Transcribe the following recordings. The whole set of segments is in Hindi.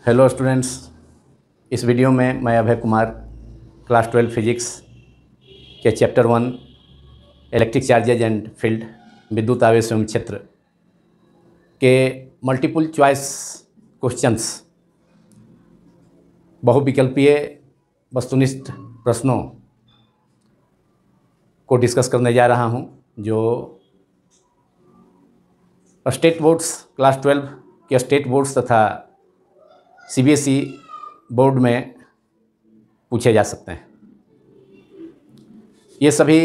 हेलो स्टूडेंट्स, इस वीडियो में मैं अभय कुमार क्लास 12 फिजिक्स के chapter 1 electric charges and field विद्युत आवेश एवं क्षेत्र के मल्टीपल चॉइस क्वेश्चंस बहुविकल्पीय वस्तुनिष्ठ प्रश्नों को डिस्कस करने जा रहा हूं, जो स्टेट बोर्ड्स क्लास 12 के स्टेट बोर्ड्स तथा सीबीएसई बोर्ड में पूछे जा सकते हैं। ये सभी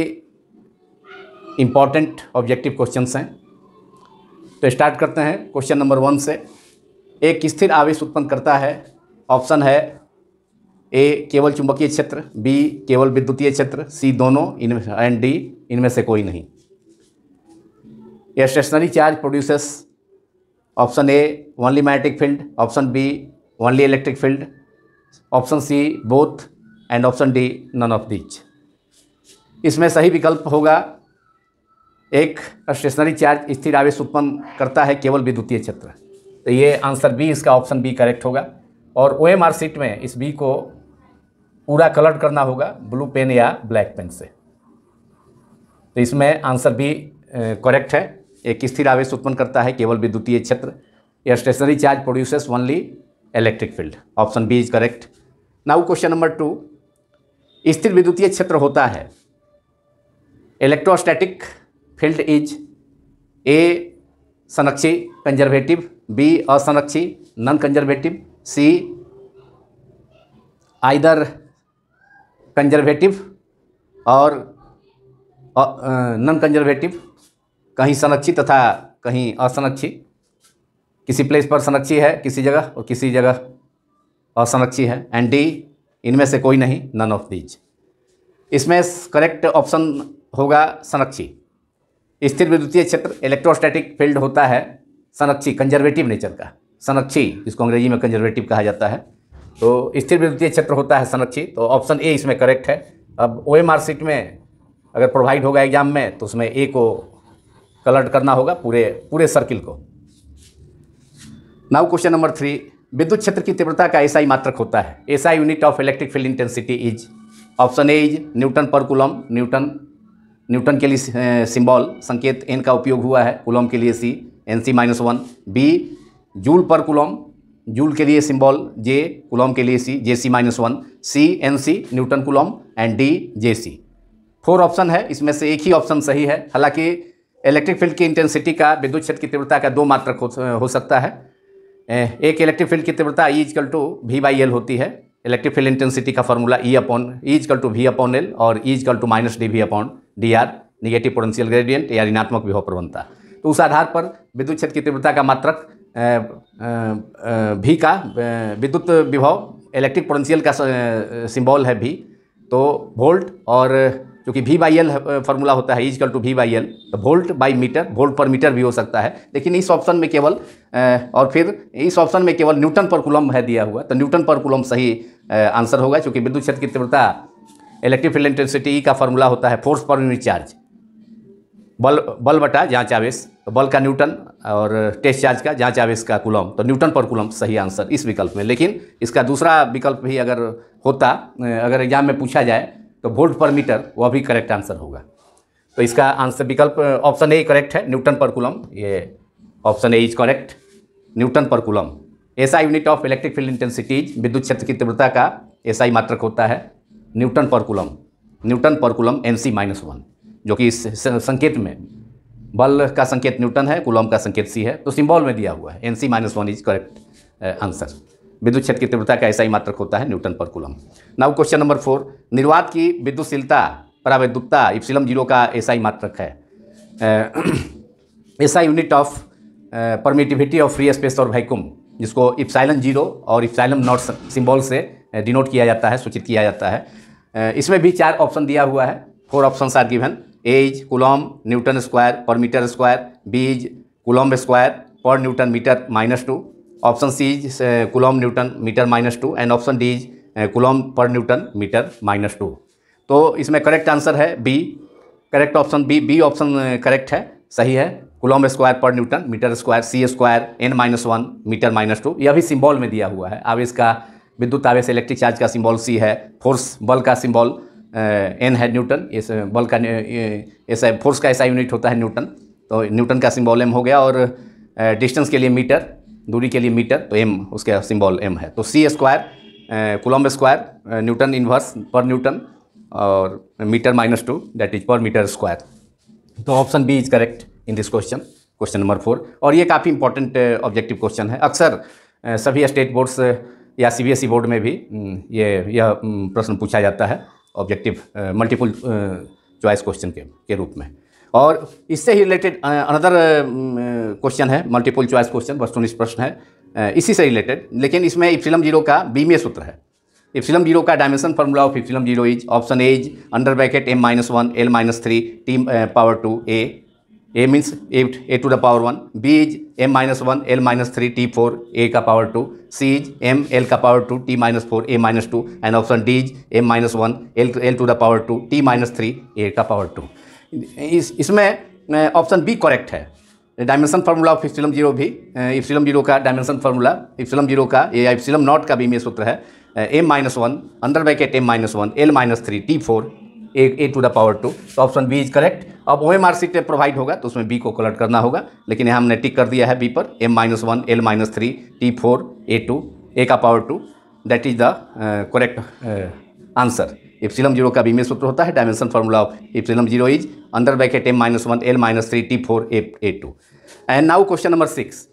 इम्पॉर्टेंट ऑब्जेक्टिव क्वेश्चंस हैं। तो स्टार्ट करते हैं क्वेश्चन नंबर 1 से। एक स्थिर आवेश उत्पन्न करता है। ऑप्शन है ए केवल चुंबकीय क्षेत्र, बी केवल विद्युतीय क्षेत्र, सी दोनों एंड डी इनमें से कोई नहीं। A stationary charge produces option A only magnetic field, option B only electric field, option C both and option D none of these. इसमें सही विकल्प होगा एक स्टेशनरी चार्ज स्थिर आवेश उत्पन्न करता है केवल विद्युतीय क्षेत्र। तो ये आंसर बी, इसका ऑप्शन बी करेक्ट होगा। और ओएमआर शीट में इस बी को पूरा कलर करना होगा ब्लू पेन या ब्लैक पेन से। तो इसमें आंसर बी करेक्ट है। एक स्थिर आवेश उत्पन्न करता है केवल विद्युतीय क्षेत्र। या stationary charge produces only electric field. Option B is correct. Now question number 2। स्थिर विद्युतीय क्षेत्र होता है। इलेक्ट्रोस्टैटिक फील्ड इज ए संरक्षी कंजर्वेटिव, बी असंरक्षी non conservative, C either conservative और नॉन कंजर्वेटिव, कहीं संरक्षी तथा कहीं असंरक्षी। किसी प्लेस पर संरक्षी है किसी जगह और किसी जगह असंरक्षी है। एंड डी इनमें से कोई नहीं, नन ऑफ दीज। इसमें करेक्ट ऑप्शन होगा संरक्षी। स्थिर विद्युतीय क्षेत्र इलेक्ट्रोस्टैटिक फील्ड होता है संरक्षी, कंजर्वेटिव नेचर का। संरक्षी जिसको अंग्रेजी में कंजर्वेटिव कहा जाता है, तो स्थिर विद्युतीय क्षेत्र होता है संरक्षी। तो ऑप्शन ए इसमें करेक्ट है। अब ओएमआर शीट में अगर प्रोवाइड होगा एग्जाम में तो उसमें ए को कलर करना होगा पूरे सर्किल को। Now question number 3। विद्युत क्षेत्र की तीव्रता का एसआई मात्रक होता है। SI unit of electric field intensity is. Option A is Newton per coulomb. Newton के लिए सिंबल संकेत एन का उपयोग हुआ है, कूलम के लिए C NC-1। B joule per coulomb, joule के लिए सिंबल जे, कूलम के लिए C JC-1। C NC newton coulomb and D JC। 4 option है, इसमें से एक ही ऑप्शन सही है। हालांकि इलेक्ट्रिक फील्ड की इंटेंसिटी का विद्युत क्षेत्र की तीव्रता का 2 मात्रक हो सकता है। एक इलेक्ट्रिक फील्ड की तीव्रता E=V/L होती है। इलेक्ट्रिक फील्ड इंटेंसिटी का फॉर्मूला E=V/L और E=-dV/dr, निगेटिव पोटेंशियल ग्रेडियंट या ऋणात्मक विभव प्रवणता। तो उस आधार पर विद्युत क्षेत्र की तीव्रता का मात्रक V का विद्युत विभव इलेक्ट्रिक पोटेंशियल का सिंबल है V, तो वोल्ट, और क्योंकि V/L फार्मूला होता है E=V/L, तो वोल्ट बाई मीटर, वोल्ट पर मीटर भी हो सकता है। लेकिन इस ऑप्शन में केवल और फिर इस ऑप्शन में केवल न्यूटन पर कूलम है दिया हुआ, तो न्यूटन पर कूलम सही आंसर होगा। क्योंकि विद्युत क्षेत्र की तीव्रता इलेक्ट्रिक फील्ड इंटेंसिटी का फार्मूला होता है फोर्स पर यूनिट चार्ज, बल बटा जांच आवेश। तो बल का न्यूटन और टेस्ट चार्ज का जांच आवेश का कूलम, तो न्यूटन पर कूलम सही आंसर इस विकल्प में। लेकिन इसका दूसरा विकल्प भी अगर होता, अगर एग्जाम में पूछा जाए, तो वोल्ट पर मीटर, वह भी करेक्ट आंसर होगा। तो इसका आंसर विकल्प ऑप्शन ए करेक्ट है, न्यूटन पर कूलम। ये option A is correct, Newton per coulomb. SI unit of electric field intensity, विद्युत क्षेत्र की तीव्रता का एसआई मात्रक होता है Newton per coulomb. Newton per coulomb NC-1, जो कि इस संकेत में बल का संकेत न्यूटन है, कूलम का संकेत सी है, तो सिंबल में दिया हुआ है NC-1 इज करेक्ट आंसर। विद्युत क्षेत्र की तीव्रता का एसआई मात्रक होता है Newton per coulomb. Now question number 4। निर्वात की विद्युतशीलता परावैद्युतता ε0 का एसआई मात्रक है। SI unit of permittivity of free space और वैक्यूम, जिसको ε0 और ε0 सिंबल से डिनोट किया जाता है, सूचित किया जाता है। इसमें भी 4 ऑप्शन दिया हुआ है। 4 options are given. A is coulomb Newton square per metre square, B is coulomb square per Newton metre -2, option C is coulomb Newton metre -2 and option D is coulomb per Newton metre -2। तो इसमें करेक्ट आंसर है B, correct option B option correct है, सही है। Coulomb square per Newton metre square, C square n-1 metre -2। यह भी सिंबल में दिया हुआ है। आवेश का, विद्युत आवेश इलेक्ट्रिक चार्ज का सिंबल C है। फोर्स, बल का सिंबल N है, न्यूटन। इस बल का ऐसा फोर्स का ऐसा यूनिट होता है न्यूटन, तो न्यूटन का सिंबल M हो गया। और डिस्टेंस के लिए मीटर, दूरी के लिए मीटर, तो M उसका सिंबल M है। तो C square coulomb square newton inverse per newton और metre -2 that is per metre square. तो option B is correct in this question, question number 4। और ये काफ़ी इंपॉर्टेंट ऑब्जेक्टिव क्वेश्चन है। अक्सर सभी स्टेट बोर्ड्स या CBSE बोर्ड में भी यह प्रश्न पूछा जाता है ऑब्जेक्टिव मल्टीपल चॉइस क्वेश्चन के रूप में। और इससे ही रिलेटेड अनदर क्वेश्चन है, मल्टीपल चॉइस क्वेश्चन, वस्तुनिष्ठ प्रश्न है इसी से रिलेटेड, लेकिन इसमें इप्सिलम जीरो का बीमीय सूत्र है। इप्सिलम जीरो का dimension formula of epsilon zero is, option A is under bracket m-1 l-3 t⁻², a means a to the power 1, b is m-1 l-3 t4 a⁻², c is m l⁻², t-4 a-2, and option d is m-1 l to the power 2 t-3 a⁻²। इसमें ऑप्शन बी करेक्ट है। Dimension formula of epsilon zero भी, इप्सिलम जीरो का डायमेंशन फार्मूला, इप्सिलम जीरो का या इप्सिलम नॉट का बीमीय सूत्र है m-1 under bracket m-1 l-3 t4 a to the power 2। तो ऑप्शन बी इज करेक्ट। अब OMR सीट प्रोवाइड होगा तो उसमें बी को कलर्ट करना होगा, लेकिन यहाँ हमने टिक कर दिया है बी पर, m-1 l-3 t4 a2 a⁻²। That is the correct answer. Epsilon zero का बीमीय सूत्र होता है, dimension formula of epsilon zero is under bracket m-1 l-3 t4 a2। And now question number 6।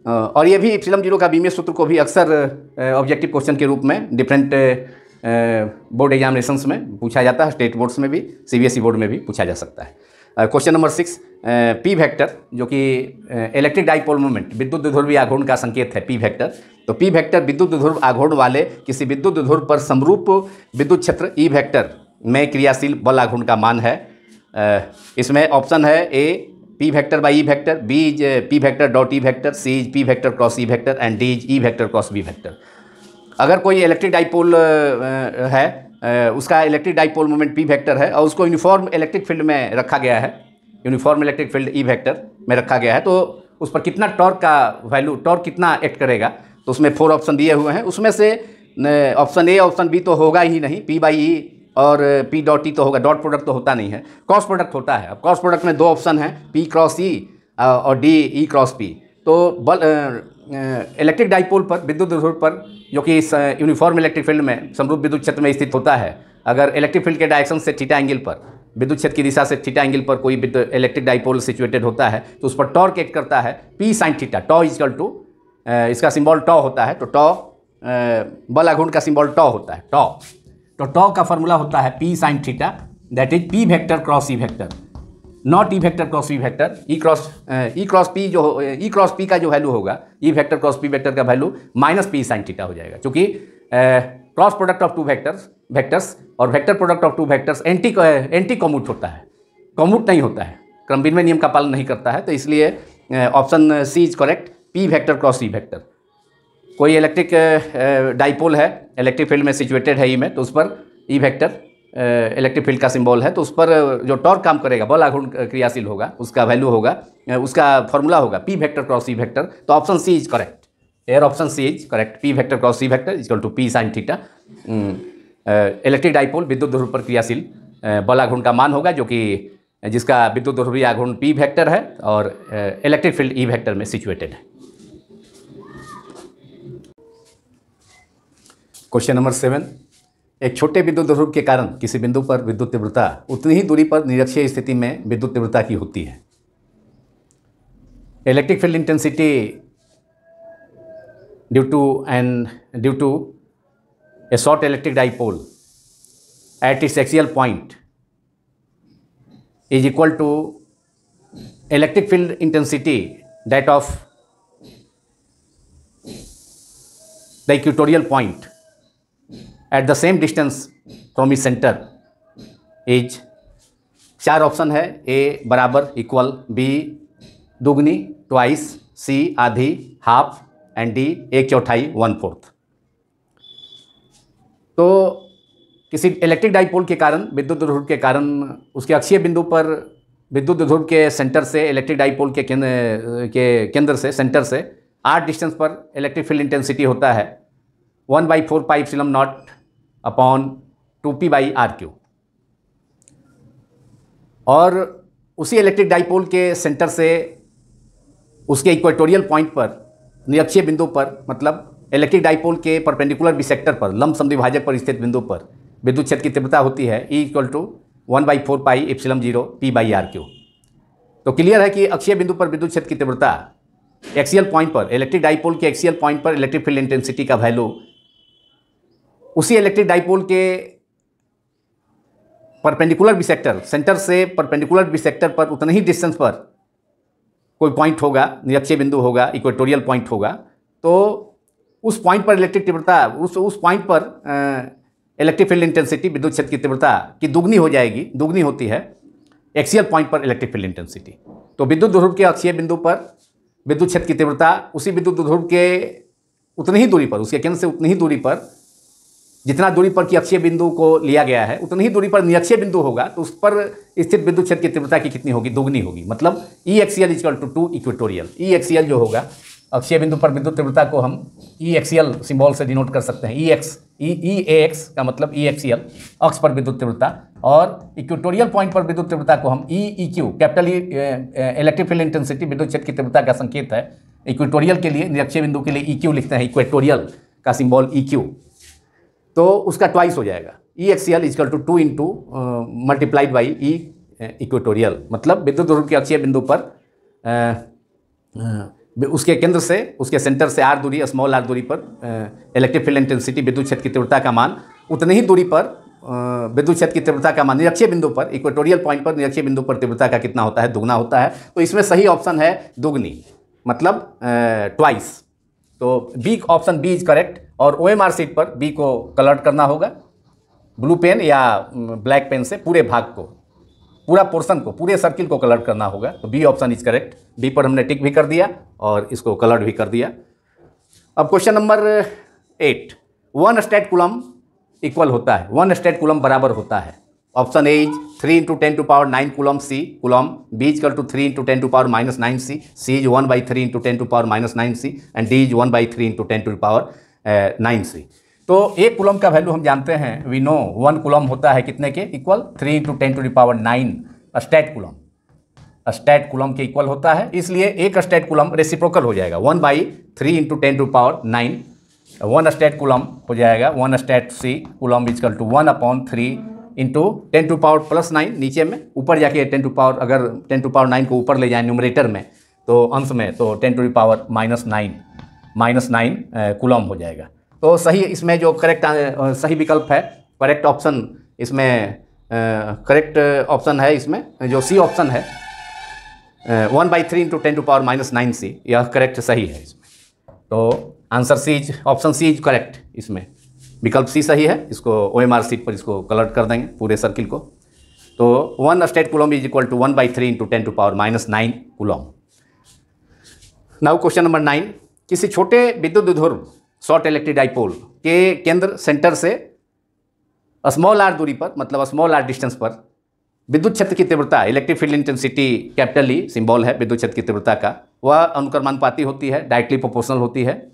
और ये भी इप्सिलम जीरो का बीमीय सूत्र को भी अक्सर ऑब्जेक्टिव क्वेश्चन के रूप में डिफरेंट बोर्ड एग्जामिनेशंस में पूछा जाता है, स्टेट बोर्ड्स में भी, CBSE बोर्ड में भी पूछा जा सकता है। क्वेश्चन नंबर 6, पी वेक्टर जो कि इलेक्ट्रिक डाइपोल मोमेंट, विद्युत द्विध्रुवीय आघूर्ण का संकेत है पी वेक्टर। तो पी वेक्टर विद्युत द्विध्रुव आघूर्ण वाले किसी विद्युत द्विध्रुव पर समरूप विद्युत क्षेत्र ई वेक्टर में क्रियाशील बल आघूर्ण का मान है। इसमें ऑप्शन है A P vector by E vector, B is P vector dot E vector, C is P vector cross E vector, and D is E vector cross B vector. अगर कोई इलेक्ट्रिक डाइपोल है, उसका electric dipole moment P vector है और उसको यूनिफॉर्म इलेक्ट्रिक फील्ड में रखा गया है, uniform electric field E vector में रखा गया है, तो उस पर कितना टॉर्क का वैल्यू, टॉर्क कितना एक्ट करेगा, तो उसमें 4 ऑप्शन दिए हुए हैं। उसमें से ऑप्शन ए ऑप्शन बी तो होगा ही नहीं, पी बाई ई और पी डॉट ई तो होगा, डॉट प्रोडक्ट तो होता नहीं है, क्रॉस प्रोडक्ट होता है। अब क्रॉस प्रोडक्ट में 2 ऑप्शन हैं, पी क्रॉस ई और डी ई क्रॉस पी। तो बल इलेक्ट्रिक डाइपोल पर, विद्युत द्विध्रुव पर, जो कि इस यूनिफॉर्म इलेक्ट्रिक फील्ड में समरूप विद्युत क्षेत्र में स्थित होता है, अगर इलेक्ट्रिक फील्ड के डायरेक्शन से थीटा एंगल पर, विद्युत क्षेत्र की दिशा से थीटा एंगल पर कोई इलेक्ट्रिक डाइपोल सिचुएटेड होता है, तो उस पर टॉर्क एक्ट करता है P sine theta. Tau equal to, इसका सिंबल टॉ होता है, तो टॉ बल आघूर्ण का सिंबल टॉ होता है, टॉ। तो टॉ का फॉर्मूला होता है P sine theta, that is P vector cross E vector, not E vector cross E vector. E cross P जो ई क्रॉस पी का जो वैल्यू होगा, E vector cross P vector का value minus P sine theta हो जाएगा, क्योंकि क्रॉस प्रोडक्ट ऑफ 2 वेक्टर्स और vector product of 2 vectors anti commute होता है, कॉम्यूट नहीं होता है, क्रमविनिमय नियम का पालन नहीं करता है। तो इसलिए option C is correct, P vector cross E vector. कोई इलेक्ट्रिक डाइपोल है, इलेक्ट्रिक फील्ड में सिचुएटेड है ई में, तो उस पर ई वेक्टर इलेक्ट्रिक फील्ड का सिंबल है, तो उस पर जो टॉर्क काम करेगा, बल आघूर्ण क्रियाशील होगा, उसका वैल्यू होगा, उसका फॉर्मूला होगा P vector cross E vector. तो option C is correct, or option C is correct, P vector cross E vector equal to P sine theta. Electric dipole विद्युत ध्रुव पर क्रियाशील बल आघूर्ण का मान होगा, जो कि जिसका विद्युत ध्रुवीय आघूर्ण पी वेक्टर है और इलेक्ट्रिक फील्ड ई वेक्टर में सिचुएटेड है। क्वेश्चन नंबर 7, एक छोटे विद्युत ध्रुव के कारण किसी बिंदु पर विद्युत तीव्रता उतनी ही दूरी पर निरक्षीय स्थिति में विद्युत तीव्रता की होती है। Electric field intensity due to a short electric dipole at its axial point is equal to electric field intensity that of the equatorial point at the same distance from its center is, 4 option है, ए बराबर इक्वल, बी दुगनी ट्वाइस, सी आधी हाफ, एंड डी 1/4 1/4। तो किसी इलेक्ट्रिक डाइपोल के कारण, विद्युत ध्रुव के कारण उसके अक्षीय बिंदु पर विद्युत द्विध्रुव के सेंटर से इलेक्ट्रिक डाइपोल के केंद्र से सेंटर से r डिस्टेंस पर इलेक्ट्रिक फील्ड इंटेंसिटी होता है 1/4 pi epsilon not upon 2p/r3। और उसी इलेक्ट्रिक डाइपोल के सेंटर से उसके इक्वेटोरियल पॉइंट पर निरक्षीय बिंदु पर, मतलब इलेक्ट्रिक डाइपोल के परपेंडिकुलर बिसेक्टर पर, लंब समद्विभाजक पर स्थित बिंदु पर विद्युत क्षेत्र की तीव्रता होती है E = 1/4 पाई एप्सिलॉन 0 p/r3। तो क्लियर है कि अक्षीय बिंदु पर विद्युत क्षेत्र की तीव्रता एक्सियल पॉइंट पर, इलेक्ट्रिक डाइपोल के एक्सियल पॉइंट पर इलेक्ट्रिक फील्ड इंटेंसिटी का वैल्यू उसी इलेक्ट्रिक डाइपोल के परपेंडिकुलर बिसेक्टर, सेंटर से परपेंडिकुलर बिसेक्टर पर उतने ही डिस्टेंस पर कोई पॉइंट होगा, निरक्षीय बिंदु होगा, इक्वेटोरियल पॉइंट होगा, तो उस पॉइंट पर इलेक्ट्रिक तीव्रता, उस पॉइंट पर इलेक्ट्रिक फील्ड इंटेंसिटी, विद्युत क्षेत्र की तीव्रता की दुगनी हो जाएगी, दुगनी होती है एक्सियल पॉइंट पर इलेक्ट्रिक फील्ड इंटेंसिटी। तो विद्युत द्विध्रुव के अक्षीय बिंदु पर विद्युत क्षेत्र की तीव्रता उसी विद्युत द्विध्रुव के उतनी ही दूरी पर, उसके केंद्र से उतनी ही दूरी पर, जितना दूरी पर कि अक्षीय बिंदु को लिया गया है उतनी ही दूरी पर निरक्षीय बिंदु होगा, तो उस पर स्थित विद्युत क्षेत्र की तीव्रता की कितनी होगी? दुगनी होगी। मतलब E axial = 2 equatorial. E axial जो होगा, अक्षीय बिंदु पर विद्युत तीव्रता को हम E एक्सियल सिंबल से डिनोट कर सकते हैं। EAX का मतलब E एक्सियल, अक्ष पर विद्युत तीव्रता, और इक्वेटोरियल पॉइंट पर विद्युत तीव्रता को हम EQ, capital E, electric field intensity, विद्युत क्षेत्र की तीव्रता का संकेत है। इक्वेटोरियल के लिए, निरक्षीय बिंदु के लिए EQ लिखते हैं, इक्वेटोरियल का सिंबल EQ, तो उसका ट्वाइस हो जाएगा। E axial = 2 multiplied by E equatorial. मतलब विद्युत ध्रुव के अक्षीय बिंदु पर उसके केंद्र से, उसके सेंटर से r दूरी, स्मॉल r दूरी पर इलेक्ट्रिक फील्ड इंटेंसिटी, विद्युत क्षेत्र की तीव्रता का मान उतनी ही दूरी पर विद्युत क्षेत्र की तीव्रता का मान निरक्षीय बिंदु पर, इक्वेटोरियल पॉइंट पर निरक्षीय बिंदु पर तीव्रता का कितना होता है? दुगना होता है। तो इसमें सही ऑप्शन है दुगनी, मतलब ट्वाइस। तो B, option B is correct. और OMR शीट पर बी को कलर करना होगा ब्लू पेन या ब्लैक पेन से, पूरे भाग को, पूरा पोर्शन को, पूरे सर्किल को कलर करना होगा। तो B option is correct. B पर हमने टिक भी कर दिया और इसको कलर भी कर दिया। अब question number 8, 1 state coulomb equal होता है, 1 स्टेट कूलम बराबर होता है। Option A is 3 × 10⁻9 coulomb C coulomb, B = 3 × 10⁻9 C, C is 1/3 × 10⁻9 C, and D is 1/3 × 10⁻9 C। तो एक कूलम का वैल्यू हम जानते हैं, वी नो 1 कूलम होता है कितने के equal? 3 × 10⁻9 state coulomb, state coulomb के इक्वल होता है। इसलिए एक स्टेट कूलम रेसिप्रोकल हो जाएगा, 1/3 × 10⁻9, 1 स्टेट कूलम हो जाएगा 1 स्टेट C कूलम = 1/3 × 10⁻+9, नीचे में, ऊपर जाके 10⁻, अगर 10⁻9 को ऊपर ले जाए न्यूमरेटर में, तो अंश में, तो 10⁻−9 कूलम हो जाएगा। तो सही इसमें जो करेक्ट सही विकल्प है, करेक्ट ऑप्शन इसमें, करेक्ट ऑप्शन है इसमें जो C ऑप्शन है, 1/3 × 10⁻−9 C, यह करेक्ट सही है इसमें। तो answer C, option C is correct. इसमें विकल्प C सही है। इसको OMR शीट पर इसको कलर कर देंगे पूरे सर्किल को। तो 1 statcoulomb is equal to 1/3 × 10⁻−9 coulomb. Now question number 9, किसी छोटे विद्युत द्विध्रुव शॉर्ट इलेक्ट्रिक डाइपोल के केंद्र सेंटर से स्मॉल r दूरी पर, मतलब स्मॉल r डिस्टेंस पर विद्युत क्षेत्र की तीव्रता, electric field intensity capital E symbol है विद्युत क्षेत्र की तीव्रता का, वह अनुक्रमानुपाती होती है, डायरेक्टली प्रोपोर्शनल होती है।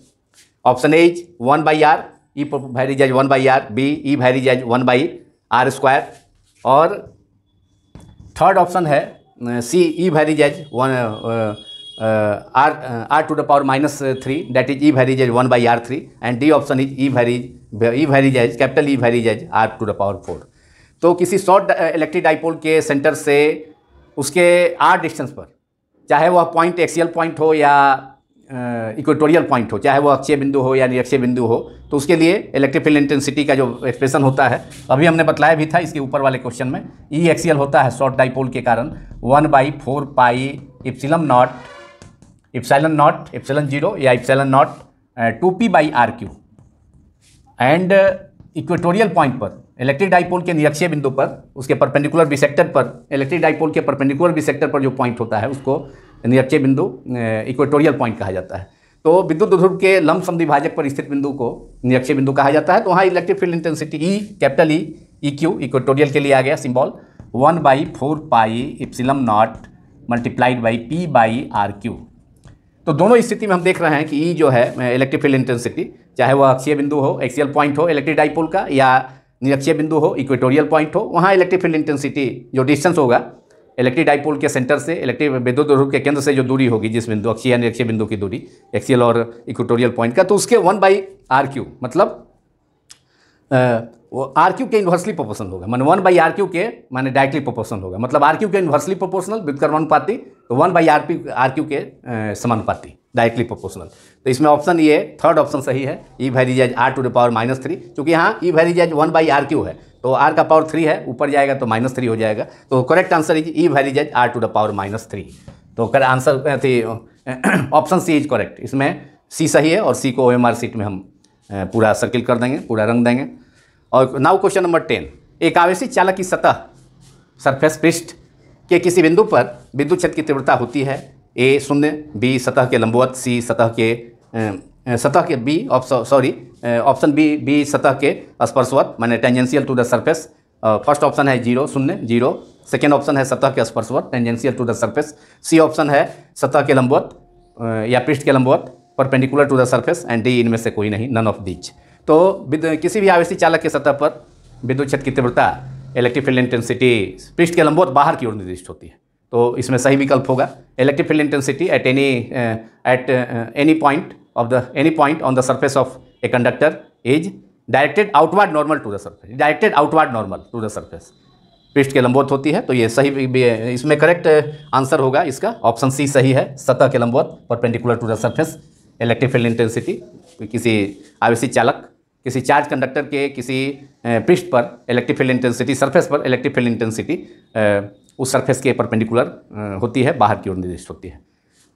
Option A is 1/r, E varies as 1/r, B E varies as 1/r², और थर्ड ऑप्शन है C E varies as r⁻3, that is E varies as 1/r3, and D option is E varies as, capital E varies as r⁴। तो किसी शॉर्ट इलेक्ट्रिक डाइपोल के सेंटर से उसके r डिस्टेंस पर, चाहे वह पॉइंट एक्सियल पॉइंट हो या इक्वेटोरियल पॉइंट हो, चाहे वह अक्षीय बिंदु हो या निरक्षीय बिंदु हो, तो उसके लिए इलेक्ट्रिक फील्ड इंटेंसिटी का जो एक्सप्रेशन होता है, अभी हमने बतलाया भी था इसके ऊपर वाले क्वेश्चन में, E एक्सियल होता है शॉर्ट डाइपोल के कारण 1/4 पाई एप्सिलॉन नॉट एप्सिलॉन 0 या epsilon not 2p/r3, and equatorial point पर इलेक्ट्रिक डाइपोल के निरक्षीय बिंदु पर, उसके परपेंडिकुलर बिसेक्टर पर, इलेक्ट्रिक डाइपोल के परपेंडिकुलर बिसेक्टर पर जो पॉइंट होता है उसको निरक्षीय बिंदु, इक्वेटोरियल पॉइंट कहा जाता है। तो विद्युत द्विध्रुव के लंब समद्विभाजक पर स्थित बिंदु को निरक्षीय बिंदु कहा जाता है। तो वहाँ electric field intensity E, capital E, EQ, equatorial के लिए आ गया symbol, 1/4 pi epsilon not multiplied by P by RQ। तो दोनों स्थिति में हम देख रहे हैं कि E जो है इलेक्ट्रिक फील्ड इंटेंसिटी, चाहे वह अक्षीय बिंदु हो, एक्सियल पॉइंट हो इलेक्ट्रिक डाइपोल का, या निरक्षीय बिंदु हो, इक्वेटोरियल पॉइंट हो, वहाँ इलेक्ट्रिक फील्ड इंटेंसिटी जो डिस्टेंस होगा इलेक्ट्रिक डाइपोल के सेंटर से, इलेक्ट्रिक विद्युत ध्रुव के केंद्र से जो दूरी होगी, जिस बिंदु अक्षीय या निरक्षीय बिंदु की दूरी एक्सियल और इक्वेटोरियल पॉइंट का, तो उसके 1/RQ मतलब वो RQ के इन्वर्सली प्रोपोर्शनल होगा। माने 1/RQ के माने डायरेक्टली प्रोपोर्शनल होगा, मतलब RQ के इन्वर्सली प्रोपोर्शनल व्युत्क्रमानुपाती, तो 1/RQ के समानुपाती डायरेक्टली प्रोपोर्शनल। तो इसमें ऑप्शन ये थर्ड ऑप्शन सही है, E वेरीज एज r⁻⁻3, क्योंकि यहाँ E वेरीज एज 1/RQ है, तो r का पावर 3 है, ऊपर जाएगा तो -3 हो जाएगा। तो correct answer is E varies as r⁻⁻3। तो कर आंसर थी ऑप्शन सी इज करेक्ट। इसमें सी सही है और सी को OMR सीट में हम पूरा सर्किल कर देंगे, पूरा रंग देंगे। और नाउ क्वेश्चन नंबर 10, एक आवेशित चालक की सतह सरफेस पृष्ठ के किसी बिंदु पर विद्युत क्षेत्र की तीव्रता होती है A 0, B सतह के लंबवत, C सतह के B ऑप्शन B सतह के स्पर्शवत माने tangential to the surface. First option है 0 0, सेकेंड ऑप्शन है सतह के स्पर्शवत tangential to the surface, C option है सतह के लंबवत या पृष्ठ के लंबवत perpendicular to the surface, and D इनमें से कोई नहीं, नन ऑफ दीज। तो किसी भी आवेशित चालक के सतह पर विद्युत क्षेत्र की तीव्रता इलेक्ट्रिक फील्ड इंटेंसिटी पृष्ठ के लंबवत बाहर की ओर निर्दिष्ट होती है। तो इसमें सही विकल्प होगा electric field intensity at any point on the surface of a conductor is directed outward normal to the surface, directed outward normal to the surface, पृष्ठ के लंबवत होती है। तो ये सही, इसमें करेक्ट आंसर होगा इसका ऑप्शन सी सही है, सतह के लंबवत perpendicular to the surface electric field intensity किसी आवेशित चालक, किसी चार्ज कंडक्टर के किसी पृष्ठ पर इलेक्ट्रिक फील्ड इंटेंसिटी, सरफेस पर इलेक्ट्रिक फील्ड इंटेंसिटी उस सरफेस के परपेंडिकुलर होती है, बाहर की ओर निर्दिष्ट होती है।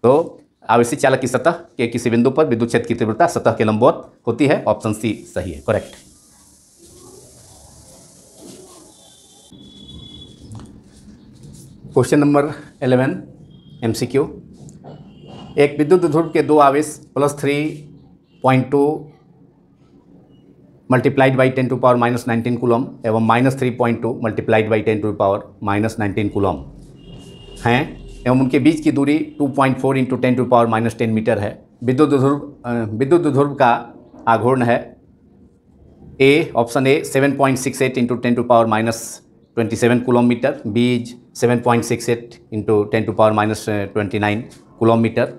तो आवेशित चालक की सतह के किसी बिंदु पर विद्युत क्षेत्र की तीव्रता सतह के लंबवत होती है, ऑप्शन सी सही है, करेक्ट। क्वेश्चन नंबर 11 MCQ, एक विद्युत ध्रुव के दो आवेश +3.2 मल्टीप्लाइड बाई 10⁻⁻19 कूलम एवं -3.2 मल्टीप्लाइड बाई 10⁻⁻19 कूलम हैं एवं उनके बीच की दूरी 2.4 × 10⁻10 मीटर है। विद्युत ध्रुव का आघूर्ण है option A 7.68 × 10⁻27 coulomb metre, B is 7.68 × 10⁻29 coulomb metre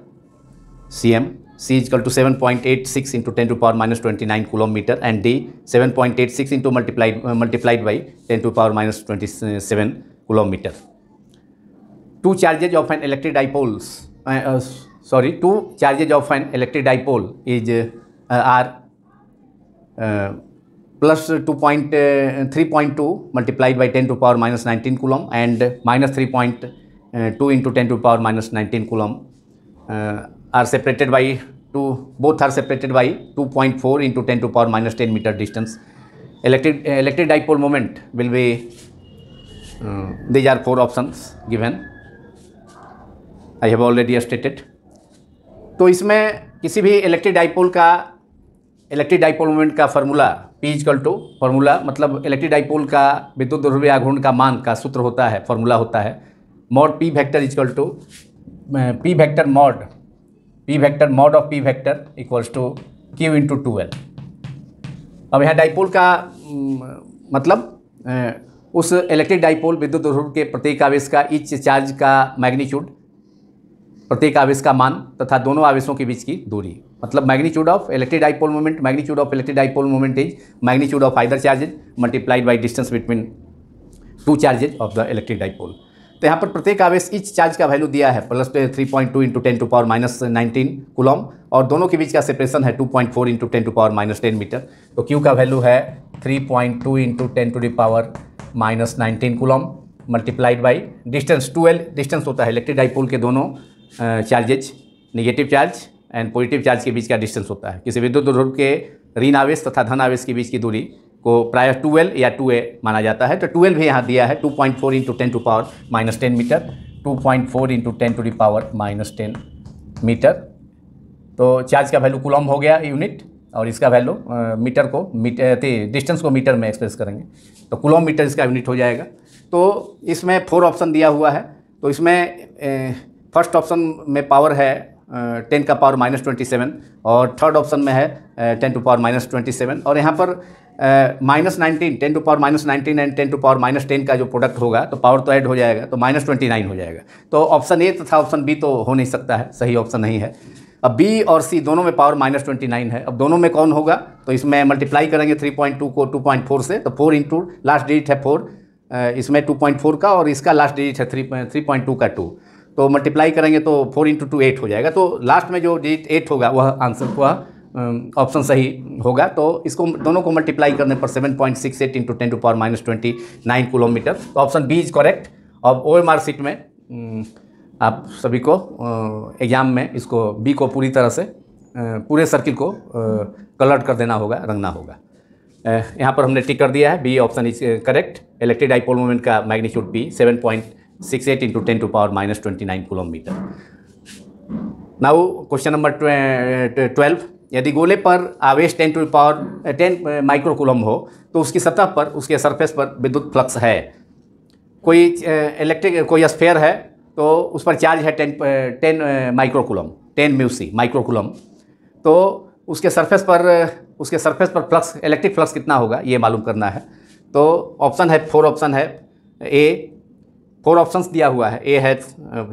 cm, C is equal to 7.86 × 10⁻29 coulomb metre, and D 7.86 into multiplied by 10⁻27 coulomb metre. Two charges of an electric dipole is are plus 3.2 multiplied by 10⁻19 coulomb and -3.2 into 10⁻19 coulomb are separated by both are separated by 2.4 into 10⁻10 meter distance. Electric dipole moment will be these are four options given. I have already stated. तो इसमें किसी भी इलेक्ट्रिक डाइपोल मोमेंट का फार्मूला P = फार्मूला मतलब इलेक्ट्रिक डाइपोल का विद्युत ध्रुवीय आघूर्ण का मान का सूत्र होता है, फार्मूला होता है mod P vector = P vector mod of P vector equals to Q into 2L। अब यहाँ डाइपोल का मतलब उस इलेक्ट्रिक डाइपोल विद्युत ध्रुव के प्रत्येक आवेश का ईच चार्ज का मैग्नीट्यूड, प्रत्येक आवेश का मान तथा दोनों आवेशों के बीच की दूरी, मतलब magnitude of electric dipole moment, magnitude of electric dipole moment is magnitude of either charges multiplied by distance between two charges of the electric dipole. तो यहाँ पर प्रत्येक आवेश ईच चार्ज का वैल्यू दिया है +3.2 × 10⁻19 कूलम और दोनों के बीच का सेपरेशन है 2.4 × 10⁻10 मीटर। तो Q का वैल्यू है 3.2 × 10⁻19 coulomb multiplied by distance 2L distance होता है इलेक्ट्रिक डाइपोल के दोनों charges, negative charge and positive charge के बीच का डिस्टेंस होता है। किसी विद्युत ध्रुव के ऋण आवेश तथा धन आवेश के बीच की दूरी को प्रायः 2L या 2A माना जाता है। तो 2L भी यहाँ दिया है 2.4 × 10⁻10 मीटर, 2.4 × 10⁻10 मीटर। तो चार्ज का वैल्यू कूलम हो गया यूनिट और इसका वैल्यू मीटर को डिस्टेंस को मीटर में एक्सप्रेस करेंगे तो कूलम मीटर इसका यूनिट हो जाएगा। तो इसमें 4 ऑप्शन दिया हुआ है। तो इसमें फर्स्ट ऑप्शन में पावर है 10 का पावर -27 और थर्ड ऑप्शन में है 10 टू पावर -27 और यहाँ पर -19 10 to power -19 and 10 to power -10 का जो प्रोडक्ट होगा तो पावर तो ऐड हो जाएगा तो -29 हो जाएगा। तो ऑप्शन ए तथा ऑप्शन बी तो हो नहीं सकता है, सही ऑप्शन नहीं है। अब बी और सी दोनों में पावर -29 है। अब दोनों में कौन होगा तो इसमें मल्टीप्लाई करेंगे 3.2 को 2.4 से, तो 4 इंटू लास्ट डिजिट है 4, इसमें 2.4 का और इसका लास्ट डिजिट है 3.2 का 2, तो मल्टीप्लाई करेंगे तो 4 इंटू 2 8 हो जाएगा। तो लास्ट में जो डिजिट 8 होगा वह आंसर वह ऑप्शन सही होगा। तो इसको दोनों को मल्टीप्लाई करने पर 7.68 इंटू 10 टू पावर -29 किलोमीटर, तो ऑप्शन बी इज करेक्ट। अब OMR शीट में आप सभी को एग्ज़ाम में इसको बी को पूरी तरह से पूरे सर्किल को कलर कर देना होगा, रंगना होगा। यहाँ पर हमने टिक कर दिया है, B option is correct. Electric dipole moment का magnitude be 7.68 into 10 to power -29 kilometre. Now question number 12, यदि गोले पर आवेश 10 टू पावर 10 माइक्रोकूलम हो तो उसकी सतह पर, उसके सरफेस पर विद्युत फ्लक्स है। कोई स्फीयर है तो उस पर चार्ज है 10 माइक्रोकूलम, 10 म्यूसी माइक्रोकूलम, तो उसके सरफेस पर फ्लक्स, इलेक्ट्रिक फ्लक्स कितना होगा ये मालूम करना है। तो ऑप्शन है 4 ऑप्शन है ए, 4 ऑप्शंस दिया हुआ है। ए है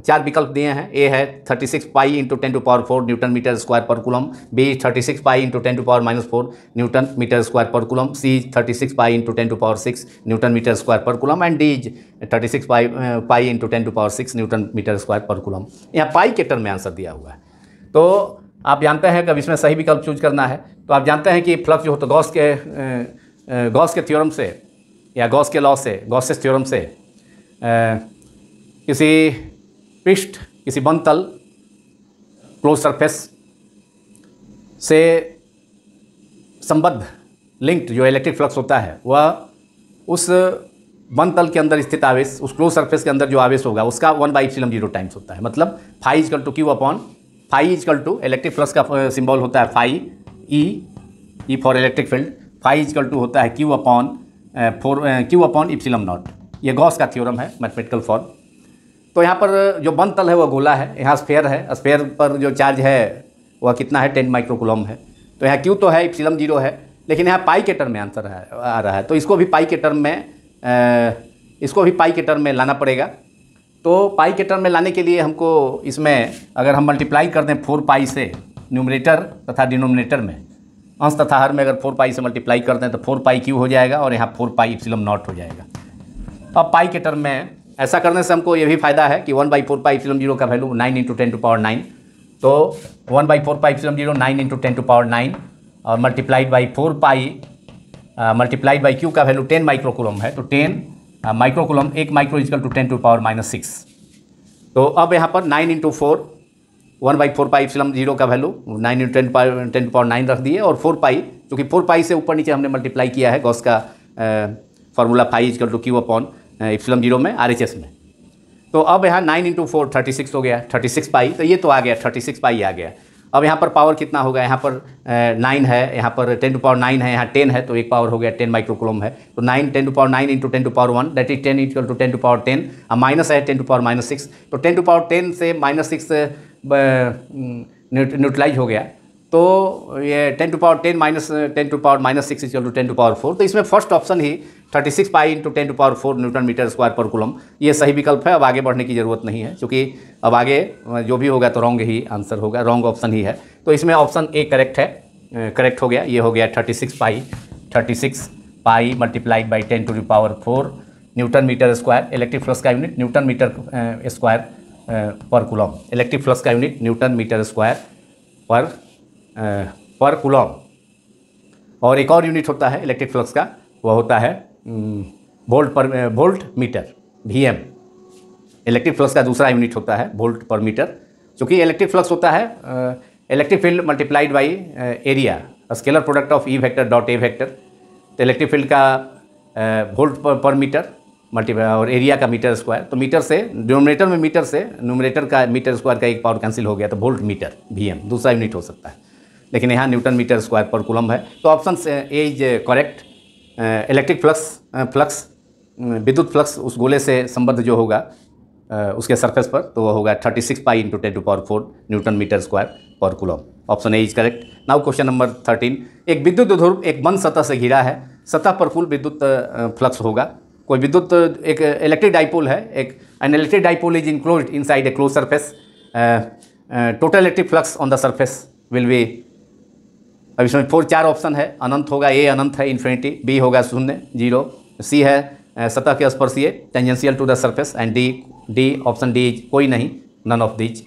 4 विकल्प दिए हैं। ए है 36 pi into 10 to power 4 Newton metre square पर coulomb, B 36 pi into 10 to power -4 Newton metre square पर coulomb, C 36 pi into 10 to power 6 Newton metre square पर coulomb and D 36 pi into 10 to power 6 Newton metre square पर कूलम। यहाँ पाई के टर्म में आंसर दिया हुआ है। तो आप जानते हैं कि अब इसमें सही विकल्प चूज करना है। तो आप जानते हैं कि फ्लक्स जो हो तो गॉस के थ्योरम से या गॉस के लॉ से, गॉसेस थ्योरम से किसी पृष्ठ, किसी बंद तल, क्लोज सरफेस से संबद्ध लिंक्ड जो इलेक्ट्रिक फ्लक्स होता है वह उस बंद तल के अंदर स्थित आवेश, उस क्लोज सरफेस के अंदर जो आवेश होगा उसका 1/ε0 टाइम्स होता है। मतलब phi equal to Q upon, phi equal to electric flux का सिंबल होता है phi, E for electric field, phi equal to होता है क्यू अपॉन ε0। ये गॉस का थ्योरम है, मैथमेटिकल फॉर्म। तो यहाँ पर जो बंद तल है वह गोला है, यहाँ स्फीयर है, स्फीयर पर जो चार्ज है वह कितना है 10 माइक्रोकूलम है। तो यहाँ क्यू तो है, ε0 है, लेकिन यहाँ पाई के टर्म में आंसर आ रहा है। तो इसको भी पाई के टर्म में लाना पड़ेगा। तो पाई के टर्म में लाने के लिए हमको इसमें अगर हम मल्टीप्लाई कर दें 4 पाई से न्यूमरेटर तथा डिनोमिनेटर में, अंश तथा हर में अगर 4 पाई से मल्टीप्लाई कर दें तो 4 पाई क्यू हो जाएगा और यहाँ 4 पाई ε0 हो जाएगा। अब पाई के टर्म में ऐसा करने से हमको ये भी फ़ायदा है कि 1/4 पाई ε0 का वैल्यू 9 इंटू 10 टू पावर 9, तो 1/4 पाई ε0 9 इंटू 10 टू पावर 9 और multiplied by 4 pi multiplied by Q का वैल्यू 10 माइक्रोकूलम है, तो 10 microcoulomb 1 micro equal to 10 to power -6। तो अब यहाँ पर 9 इंटू 4 1/4 पाई ε0 का वैल्यू 9 इंटू 10 टू पावर 9 रख दिए और 4 पाई, क्योंकि 4 पाई से ऊपर नीचे हमने मल्टीप्लाई किया है गॉस का formula phi equal to Q upon ε0 में RHS में। तो अब यहाँ 9 इंटू 4 36 हो गया, 36 पाई, तो ये तो आ गया 36 पाई आ गया। अब यहाँ पर पावर कितना होगा, यहाँ पर 9 है, यहाँ पर 10 टू पावर 9 है, यहाँ 10 है, तो एक पावर हो गया 10 माइक्रोकूलम है। तो 9 10 to power 9 into 10 to power 1 that is 10 equal to 10 to power 10, minus है 10 टू पावर -6, तो 10 टू पावर 10 से -6 न्यूट्रलाइज हो गया। तो ये 10 to power 10 minus 10 to power -6 equal to 10 to power 4। तो इसमें फर्स्ट ऑप्शन ही 36 pi into 10 to power 4 Newton metre square पर कूलम, ये सही विकल्प है। अब आगे बढ़ने की ज़रूरत नहीं है, क्योंकि अब आगे जो भी होगा तो रॉन्ग ही आंसर होगा, रॉन्ग ऑप्शन ही है। तो इसमें ऑप्शन ए करेक्ट है, करेक्ट हो गया। ये हो गया 36 pi multiplied by 10 to the power 4 Newton metre square. Electric flux का यूनिट न्यूटन मीटर स्क्वायर पर कूलम, इलेक्ट्रिक फ्लक्स का यूनिट न्यूटन मीटर स्क्वायर पर कूलम। और एक और यूनिट होता है इलेक्ट्रिक फ्लक्स का, वह होता है volt meter, VM। Electric flux का दूसरा यूनिट होता है वोल्ट पर मीटर, क्योंकि इलेक्ट्रिक फ्लक्स होता है electric field multiplied by area, scalar product of E vector dot A vector. तो इलेक्ट्रिक फील्ड का वोल्ट पर मीटर और एरिया का मीटर स्क्वायर, तो मीटर से डिनोमिनेटर में मीटर से न्यूमरेटर का मीटर स्क्वायर का एक पावर कैंसिल हो गया, तो वोल्ट मीटर VM दूसरा यूनिट हो सकता है, लेकिन यहाँ न्यूटन मीटर स्क्वायर पर कूलम है। तो option A is correct. Electric flux विद्युत फ्लक्स उस गोले से संबद्ध जो होगा उसके सरफेस पर, तो वो होगा 36 pi into 10⁴ Newton metre square पर coulomb. Option A is correct. Now question number 13, एक विद्युत ध्रुव एक बंद सतह से घिरा है, सतह पर कुल विद्युत फ्लक्स होगा। कोई विद्युत एक इलेक्ट्रिक डाइपोल है, एक an electric dipole is enclosed inside a close surface, total electric flux on the surface will be, अब इसमें 4 ऑप्शन है, अनंत होगा, ए अनंत है इन्फिनिटी, बी होगा 0 0, सी है सतह के स्पर्शीय tangential to the surface, and D option D कोई नहीं, नन ऑफ दीज।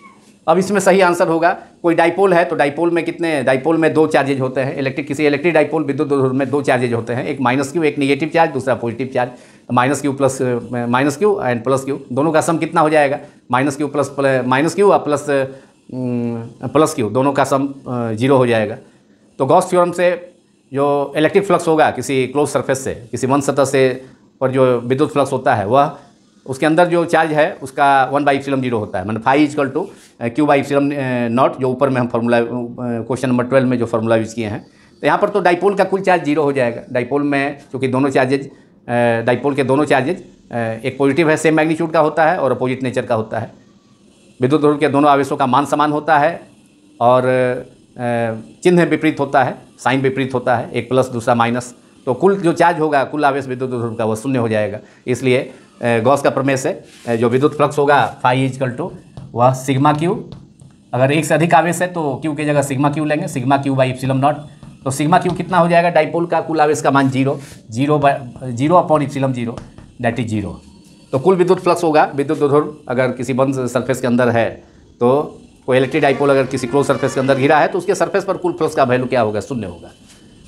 अब इसमें सही आंसर होगा, कोई डाइपोल है तो डाइपोल में कितने, डाइपोल में 2 चार्जेज होते हैं, किसी इलेक्ट्रिक डाइपोल विद्युत ध्रुव में 2 चार्जेज होते हैं, एक माइनस क्यू, एक निगेटिव चार्ज, दूसरा positive charge. Minus Q and plus Q, दोनों का सम कितना हो जाएगा, माइनस क्यू और प्लस क्यू, दोनों का सम 0 हो जाएगा। तो गॉस थ्योरम से जो इलेक्ट्रिक फ्लक्स होगा किसी क्लोज सरफेस से, किसी बंद सतह से पर जो विद्युत फ्लक्स होता है, वह उसके अंदर जो चार्ज है उसका 1/ε0 होता है, मतलब फाई इक्वल टू Q/ε0, जो ऊपर में हम फार्मूला क्वेश्चन नंबर 12 में जो फार्मूला यूज़ किए हैं। तो यहाँ पर तो डाइपोल का कुल चार्ज 0 हो जाएगा। डाइपोल में चूँकि दोनों चार्जेज, डाइपोल के दोनों चार्जेज, एक पॉजिटिव है, सेम मैग्नीट्यूड का होता है, और अपोजिट नेचर का होता है। विद्युत ध्रुव के दोनों आवेशों का मान समान होता है, और चिन्ह विपरीत होता है, साइन विपरीत होता है, एक प्लस दूसरा माइनस, तो कुल जो चार्ज होगा, कुल आवेश विद्युत ध्रुव का, वह 0 हो जाएगा। इसलिए गॉस का प्रमेय से जो विद्युत फ्लक्स होगा फाई इक्वल टू वह सिग्मा क्यू, अगर एक से अधिक आवेश है तो क्यू की जगह सिग्मा क्यू लेंगे, सिग्मा Q/ε0। तो सिग्मा क्यू कितना हो जाएगा, डाइपोल का कुल आवेश का मान 0/0 दैट इज 0। तो कुल विद्युत फ्लक्स होगा, विद्युत ध्रुव अगर किसी बंद सरफेस के अंदर है, तो कोई इलेक्ट्रिक डाइपोल अगर किसी क्लोज सरफेस के अंदर घिरा है, तो उसके सरफेस पर कुल फ्लक्स का वैल्यू क्या होगा, 0 होगा।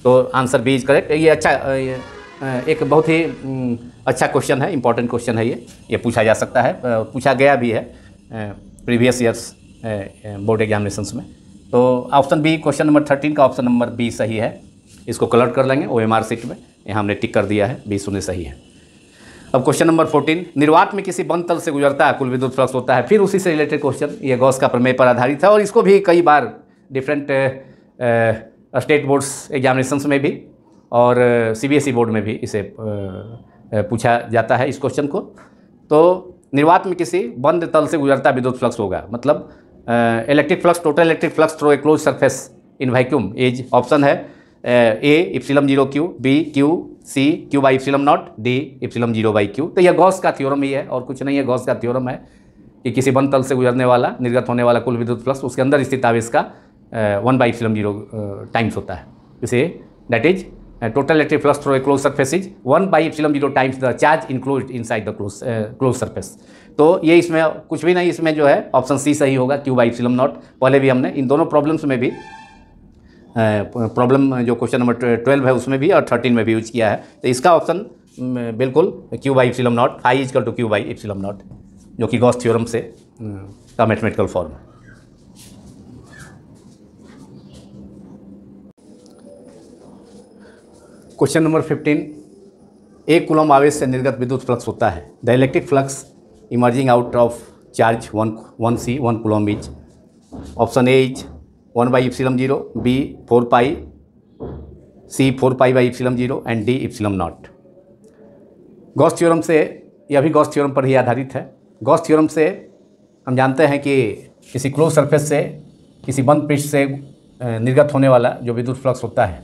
तो आंसर बी इज करेक्ट। ये अच्छा, एक बहुत ही अच्छा क्वेश्चन है, इंपॉर्टेंट क्वेश्चन है ये पूछा जा सकता है, पूछा गया भी है प्रीवियस ईयर्स बोर्ड एग्जामिनेशंस में। तो ऑप्शन बी, क्वेश्चन नंबर 13 का ऑप्शन नंबर बी सही है। इसको कलर्ट कर लेंगे OMR सीट में, यहाँ हमने टिक कर दिया है, बी 0 सही है। अब क्वेश्चन नंबर 14, निर्वात में किसी बंद तल से गुजरता है, कुल विद्युत फ्लक्स होता है। फिर उसी से रिलेटेड क्वेश्चन, ये गॉस का प्रमेय पर आधारित है, और इसको भी कई बार डिफरेंट स्टेट बोर्ड्स एग्जामिनेशंस में भी और CBSE बोर्ड में भी इसे पूछा जाता है इस क्वेश्चन को। तो निर्वात में किसी बंद तल से गुजरता विद्युत फ्लक्स होगा, मतलब electric flux, total electric flux through a close surface in vacuum is, option है ए ε0Q, बी Q, सी Q/ε0, डी ε0/Q। तो यह गॉस का थ्योरम ही है और कुछ नहीं है। गॉस का थ्योरम है कि किसी बंद तल से गुजरने वाला, निर्गत होने वाला कुल विद्युत फ्लक्स, उसके अंदर स्थित आवेश का 1/ε0 टाइम्स होता है। इसे that is total electric flux through a close surface is 1/ε0 times the charge enclosed inside the close surface. तो ये इसमें कुछ भी नहीं, इसमें जो है ऑप्शन सी सही होगा, Q/ε0। पहले भी हमने इन दोनों प्रॉब्लम्स में भी, प्रॉब्लम जो क्वेश्चन नंबर 12 है उसमें भी और 13 में भी यूज किया है। तो इसका ऑप्शन बिल्कुल Q/ε0, phi equal to Q/ε0, जो कि गॉस थ्योरम से का मैथमेटिकल फॉर्म है। क्वेश्चन नंबर 15, एक कूलम आवेश से निर्गत विद्युत फ्लक्स होता है। The electric flux emerging out of charge 1 coulomb is, option A is 1/ε0, B 4 pi, C 4 पाई/ε0 एंड डी ε0। गॉस थ्योरम से, यह भी गॉस थ्योरम पर ही आधारित है। गॉस थ्योरम से हम जानते हैं कि किसी क्लोज सरफेस से, किसी बंद पृष्ठ से निर्गत होने वाला जो विद्युत फ्लक्स होता है,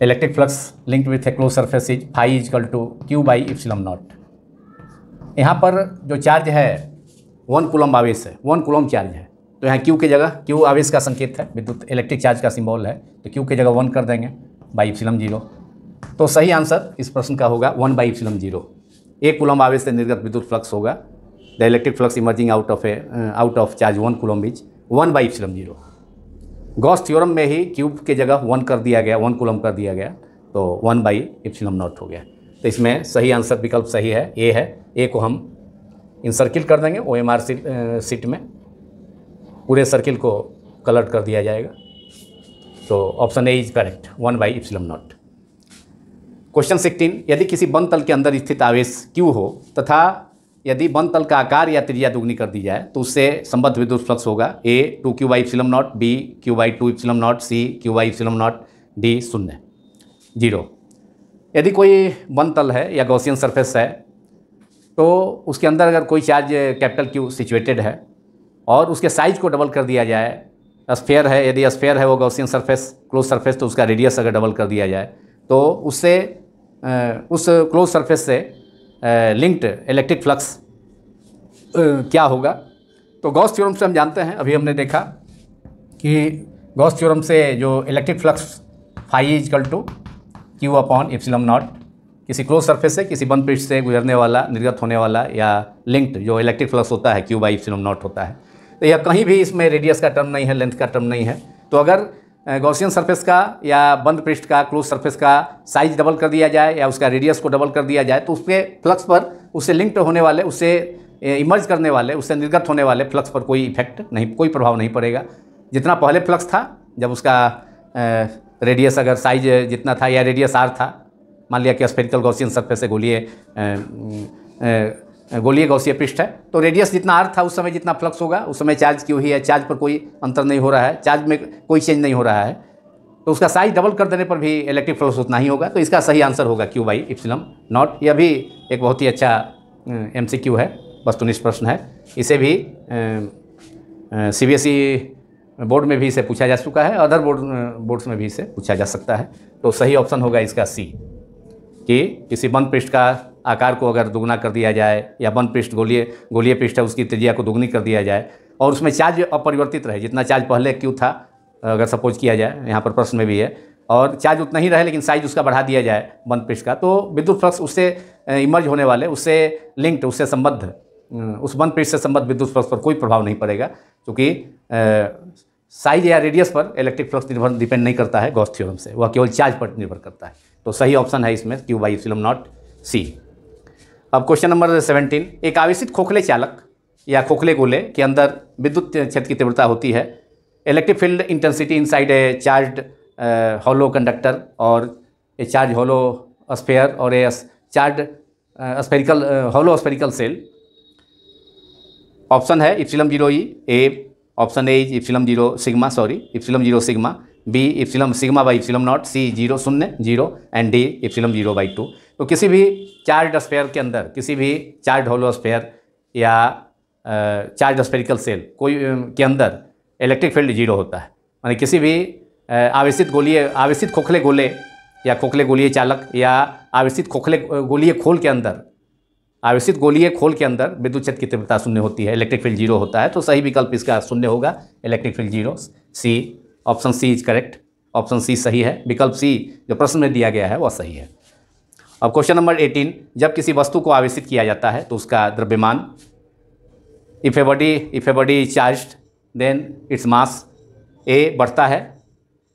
electric flux linked with a close surface is phi equal to Q/ε0। यहाँ पर जो चार्ज है 1 कूलम आवेश है, 1 कूलम चार्ज है, तो यहाँ Q की जगह, Q आवेश का संकेत है, विद्युत इलेक्ट्रिक चार्ज का सिंबल है, तो Q की जगह 1 कर देंगे /ε0। तो सही आंसर इस प्रश्न का होगा 1/ε0। एक कूलम आवेश से निर्गत विद्युत फ्लक्स होगा, the electric flux emerging out of charge 1 coulomb is 1/ε0। Gauss theorem में ही क्यूब की जगह 1 कर दिया गया, 1 कूलम कर दिया गया, तो 1/ε0 हो गया। तो इसमें सही आंसर विकल्प सही है, ए है। ए को हम इंसर्किल कर देंगे OMR सीट में, पूरे सर्किल को कलर्ट कर दिया जाएगा। तो option A is correct, 1/ε0। Question 16, यदि किसी बंद तल के अंदर स्थित आवेश Q हो तथा यदि बंद तल का आकार या त्रिज्या दुगनी कर दी जाए, तो उससे संबद्ध विद्युत फ्लक्स होगा ए 2Q/ε0, बी Q/2ε0, सी Q/ε0, डी 0। यदि कोई बंद तल है या गॉसियन सरफेस है तो उसके अंदर अगर कोई चार्ज कैपिटल क्यू सिचुएटेड है और उसके साइज को डबल कर दिया जाए, स्फेयर है, यदि स्फेयर है वो गॉसियन सरफेस क्लोज सरफेस, तो उसका रेडियस अगर डबल कर दिया जाए तो उससे उस क्लोज सरफेस से लिंक्ड इलेक्ट्रिक फ्लक्स क्या होगा। तो गॉस थ्योरम से हम जानते हैं, अभी हमने देखा कि गॉस थ्योरम से जो electric flux phi is equal to Q upon epsilon naught, किसी क्लोज सरफेस से किसी बंद पृष्ठ से गुजरने वाला, निर्गत होने वाला या लिंक्ड जो इलेक्ट्रिक फ्लक्स होता है क्यू बाई एप्सिलॉन नॉट होता है। तो यह कहीं भी इसमें रेडियस का टर्म नहीं है, लेंथ का टर्म नहीं है। तो अगर गॉसियन सरफेस का या बंद पृष्ठ का क्लोज सरफेस का साइज डबल कर दिया जाए या उसका रेडियस को डबल कर दिया जाए तो उसके फ्लक्स पर, उससे लिंक्ड होने वाले, उससे इमर्ज करने वाले, उससे निर्गत होने वाले फ्लक्स पर कोई इफेक्ट नहीं, कोई प्रभाव नहीं पड़ेगा। जितना पहले फ्लक्स था, जब उसका रेडियस अगर साइज जितना था या रेडियस आर था, मान लिया कि स्फेरिकल गॉसियन सरफेस से गोलीय गॉसीय पृष्ठ है, तो रेडियस जितना आर था उस समय जितना फ्लक्स होगा उस समय चार्ज क्यू ही है, चार्ज पर कोई अंतर नहीं हो रहा है, चार्ज में कोई चेंज नहीं हो रहा है, तो उसका साइज डबल कर देने पर भी इलेक्ट्रिक फ्लक्स उतना ही होगा। तो इसका सही आंसर होगा क्यू बाई एप्सिलॉन नॉट। यह भी एक बहुत ही अच्छा MCQ है, वस्तुनिष्ठ प्रश्न है। इसे भी CBSE बोर्ड में भी इसे पूछा जा चुका है, अदर बोर्ड्स में भी इसे पूछा जा सकता है। तो सही ऑप्शन होगा इसका C, कि किसी बंद पृष्ठ का आकार को अगर दुगना कर दिया जाए या बंद पृष्ठ गोलीय पृष्ठ है उसकी त्रिज्या को दुगनी कर दिया जाए और उसमें चार्ज अपरिवर्तित रहे, जितना चार्ज पहले क्यू था अगर सपोज किया जाए, यहाँ पर प्रश्न में भी है, और चार्ज उतना ही रहे लेकिन साइज उसका बढ़ा दिया जाए बंद पृष्ठ का, तो विद्युत फ्लक्स उससे इमर्ज होने वाले, उससे लिंक्ड, उससे संबद्ध, उस बंद पृष्ठ से संबद्ध विद्युत फ्लक्स पर कोई प्रभाव नहीं पड़ेगा, क्योंकि साइज या रेडियस पर इलेक्ट्रिक फ्लक्स डिपेंड नहीं करता है गॉस थ्योरम से, वह केवल चार्ज पर निर्भर करता है। तो सही ऑप्शन है इसमें Q by epsilon not C। अब क्वेश्चन नंबर 17, एक आवेशित खोखले चालक या खोखले गोले के अंदर विद्युत क्षेत्र की तीव्रता होती है, electric field intensity inside a charged hollow conductor और ए चार्ज हॉलो स्फेयर और a charge spherical hollow spherical shell. Option है epsilon 0 E, A option A is epsilon 0 sigma, epsilon 0 sigma, B epsilon sigma by epsilon not, C 0 0 and D epsilon 0 by 2। तो किसी भी चार्ज स्फेयर के अंदर, किसी भी चार्ज होलो स्फेयर या चार्ज स्फेरिकल सेल कोई के अंदर इलेक्ट्रिक फील्ड 0 होता है। यानी किसी भी आवेशित खोखले गोले या खोखले गोलीय चालक या आवेशित खोखले गोलीय खोल के अंदर, आवेशित गोलीय खोल के अंदर विद्युत क्षेत्र की तीव्रता 0 होती है, इलेक्ट्रिक फील्ड 0 होता है। तो सही विकल्प इसका 0 होगा, electric field 0, C, option C is correct, option C सही है, विकल्प सी जो प्रश्न में दिया गया है वह सही है। अब क्वेश्चन नंबर 18, जब किसी वस्तु को आवेशित किया जाता है तो उसका द्रव्यमान, if a body charged then its mass, A बढ़ता है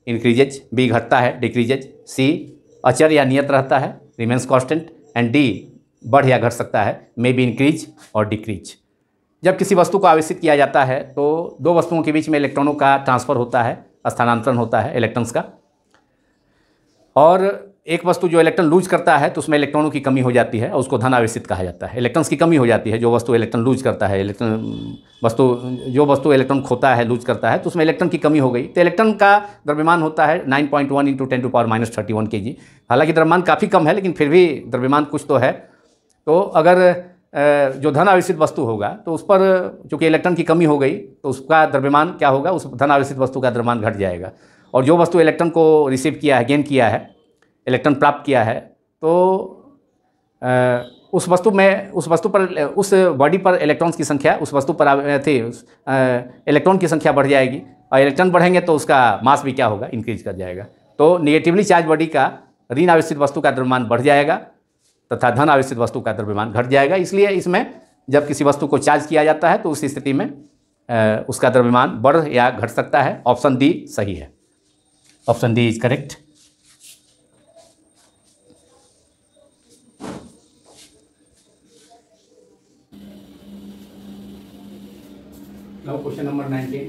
इंक्रीजेज, बी घटता है डिक्रीजेज, सी अचर या नियत रहता है रिमेंस कांस्टेंट, एंड डी बढ़ या घट सकता है मे बी इंक्रीज और डिक्रीज। जब किसी वस्तु को आवेशित किया जाता है तो दो वस्तुओं के बीच में इलेक्ट्रॉनों का ट्रांसफ़र होता है, स्थानांतरण होता है इलेक्ट्रॉन्स का, और एक वस्तु जो इलेक्ट्रॉन लूज करता है तो उसमें इलेक्ट्रॉनों की कमी हो जाती है और उसको धन आवेशित कहा जाता है। इलेक्ट्रॉन्स की कमी हो जाती है, जो वस्तु इलेक्ट्रॉन लूज करता है, जो वस्तु इलेक्ट्रॉन खोता है, लूज करता है, तो उसमें इलेक्ट्रॉन की कमी हो गई। तो इलेक्ट्रॉन का द्रव्यमान होता है 9.1 × 10⁻³ kg। हालांकि द्रव्यमान काफ़ी कम है लेकिन फिर भी द्रव्यमान कुछ तो है। तो अगर जो धन आवेशित वस्तु होगा तो उस पर चूँकि इलेक्ट्रॉन की कमी हो गई तो उसका द्रव्यमान क्या होगा, उस धन आवेशित वस्तु का द्रव्यमान घट जाएगा। और जो वस्तु इलेक्ट्रॉन को रिसीव किया है, गेन किया है, इलेक्ट्रॉन प्राप्त किया है, तो उस वस्तु पर, उस बॉडी पर इलेक्ट्रॉन्स की संख्या, उस वस्तु पर इलेक्ट्रॉन की संख्या बढ़ जाएगी, और इलेक्ट्रॉन बढ़ेंगे तो उसका मास भी क्या होगा, इंक्रीज कर जाएगा। तो नेगेटिवली चार्ज बॉडी का ऋण आवेशित वस्तु का द्रव्यमान बढ़ जाएगा तथा धन आवेशित वस्तु का द्रव्यमान घट जाएगा। इसलिए इसमें जब किसी वस्तु को चार्ज किया जाता है तो उस स्थिति में उसका द्रव्यमान बढ़ या घट सकता है। ऑप्शन डी सही है, option D is correct. Question number 19,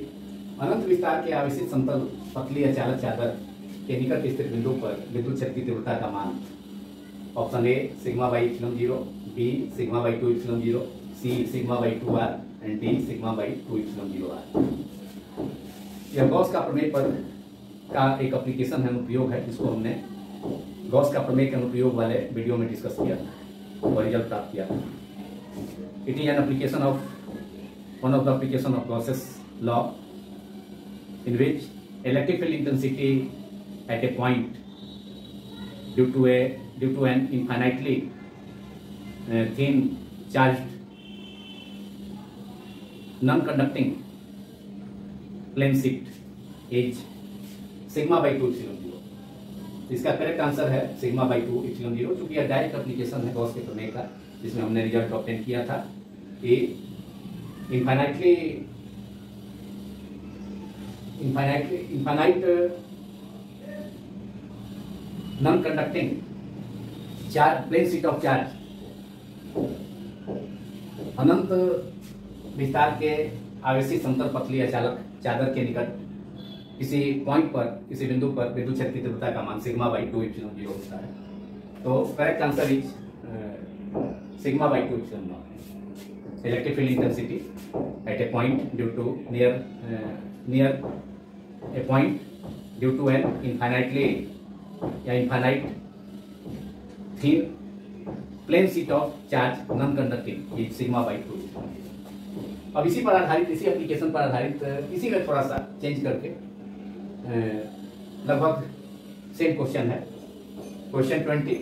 अनंत विस्तार के आवेशित समतल पतली अचालक चादर के निकट स्थित बिंदु पर विद्युत क्षेत्र की तीव्रता का मान। Option A sigma by epsilon 0, B sigma by 2 epsilon 0, C sigma by 2r and D sigma by 2 epsilon 0r। यह गॉस का प्रमेय पर का एक एप्लीकेशन है, उपयोग है, जिसको हमने गॉस का प्रमेय के अनुप्रयोग वाले वीडियो में डिस्कस किया और रिजल्ट प्राप्त किया। It is an application of one of the application of Gauss's law in which electric field intensity at a point due to an infinitely thin charged non-conducting plane sheet is sigma by 2 epsilon 0। इसका करेक्ट आंसर है सिग्मा बाई 2 epsilon 0, क्योंकि यह डायरेक्ट एप्लीकेशन है गॉस के प्रमेय का, जिसमें हमने रिजल्ट ऑब्टेन किया था कि infinite non conducting charge plane sheet of charge अनंत विस्तार के आवेशी समतल पतली अचालक चादर के निकट किसी पॉइंट पर, किसी बिंदु पर विद्युत क्षेत्र की तीव्रता का मान सिग्मा बाई 2 epsilon 0 होता है। तो correct answer is sigma by 2 epsilon 0। Electric field intensity at a point due to near a point due to an infinite thin plane sheet of charge non conducting is sigma by 2। अब इसी पर आधारित, इसी एप्लीकेशन पर आधारित, इसी में थोड़ा सा चेंज करके लगभग सेम क्वेश्चन है। क्वेश्चन 20,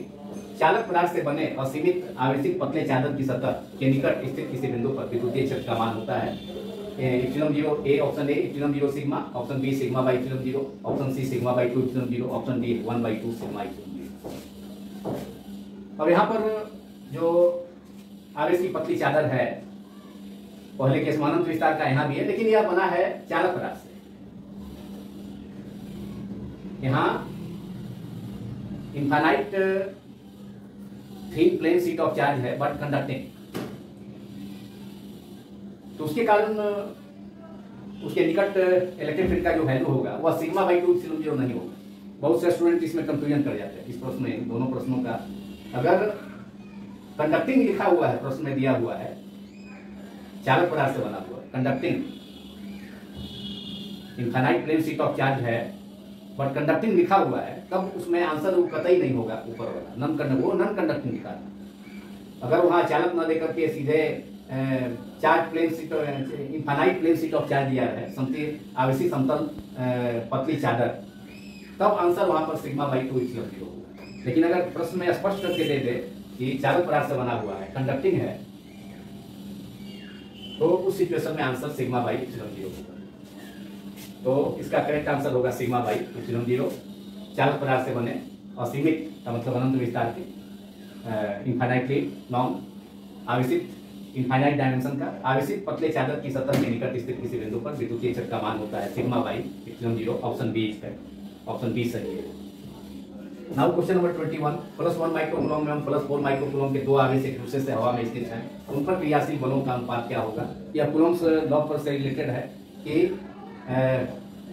चालक पदार्थ से बने असीमित आवेशित पतले चादर की सतह के निकट स्थित किसी बिंदु पर विद्युतीय क्षेत्र का मान होता है epsilon 0 A, option A epsilon 0 sigma, option B sigma by epsilon 0, option C sigma by 2 epsilon 0, option D 1/2 sigma epsilon 0। अब यहाँ पर जो आवेश की पतली चादर है, पहले के समानांतर विस्तार का यहाँ भी है, लेकिन यह बना है चालक पदार्थ से। यहाँ infinite thin plane sheet of charge है बट कंडक्टिंग, तो उसके कारण उसके निकट इलेक्ट्रिक फील्ड का जो वैल्यू होगा वह सिग्मा बाई 2 epsilon 0 नहीं होगा। बहुत से स्टूडेंट इसमें कंफ्यूजन कर जाते हैं इस प्रश्न में, दोनों प्रश्नों का। अगर कंडक्टिंग लिखा हुआ है, प्रश्न में दिया हुआ है चालक पदार्थ से बना हुआ conducting, infinite plane sheet of charge है बट कंडक्टिंग लिखा हुआ है, तब उसमें आंसर कतई नहीं होगा ऊपर वाला, नॉन कंडक्टिंग लिखा है। अगर वहां चालक न देकर के सीधे charge plane sheet, infinite plane sheet of charge दिया है, आवेशी समतल पतली चादर, तब आंसर वहां पर सिग्मा बाई 2 epsilon 0 होगा। लेकिन अगर प्रश्न में स्पष्ट करके दे दे कि चालक पदार्थ से बना हुआ है, कंडक्टिंग है, तो उस सिचुएशन में आंसर सिग्मा बाई epsilon 0 होगा। तो इसका करेक्ट आंसर होगा सिग्मा बाई epsilon 0। चालक पदार्थ से बने असीमित का मतलब अनंत विस्तार के इनफाइनाइटली नॉन आवेशित, इनफाइनाइट डायमेंशन का आवेशित पतले चादर की सतह के निकट स्थित किसी बिंदु पर विद्युतीय क्षेत्र का मान होता है sigma by epsilon 0। Option B है, ऑप्शन बी सही है। नाउ क्वेश्चन नंबर 21, +1 माइक्रोकूलम एवं +4 माइक्रोकूलम के दो आवेश एक दूसरे से हवा में स्थित हैं, उन पर क्रियाशील बलों का अनुपात क्या होगा। यह कूलम्ब्स लॉ पर से रिलेटेड है कि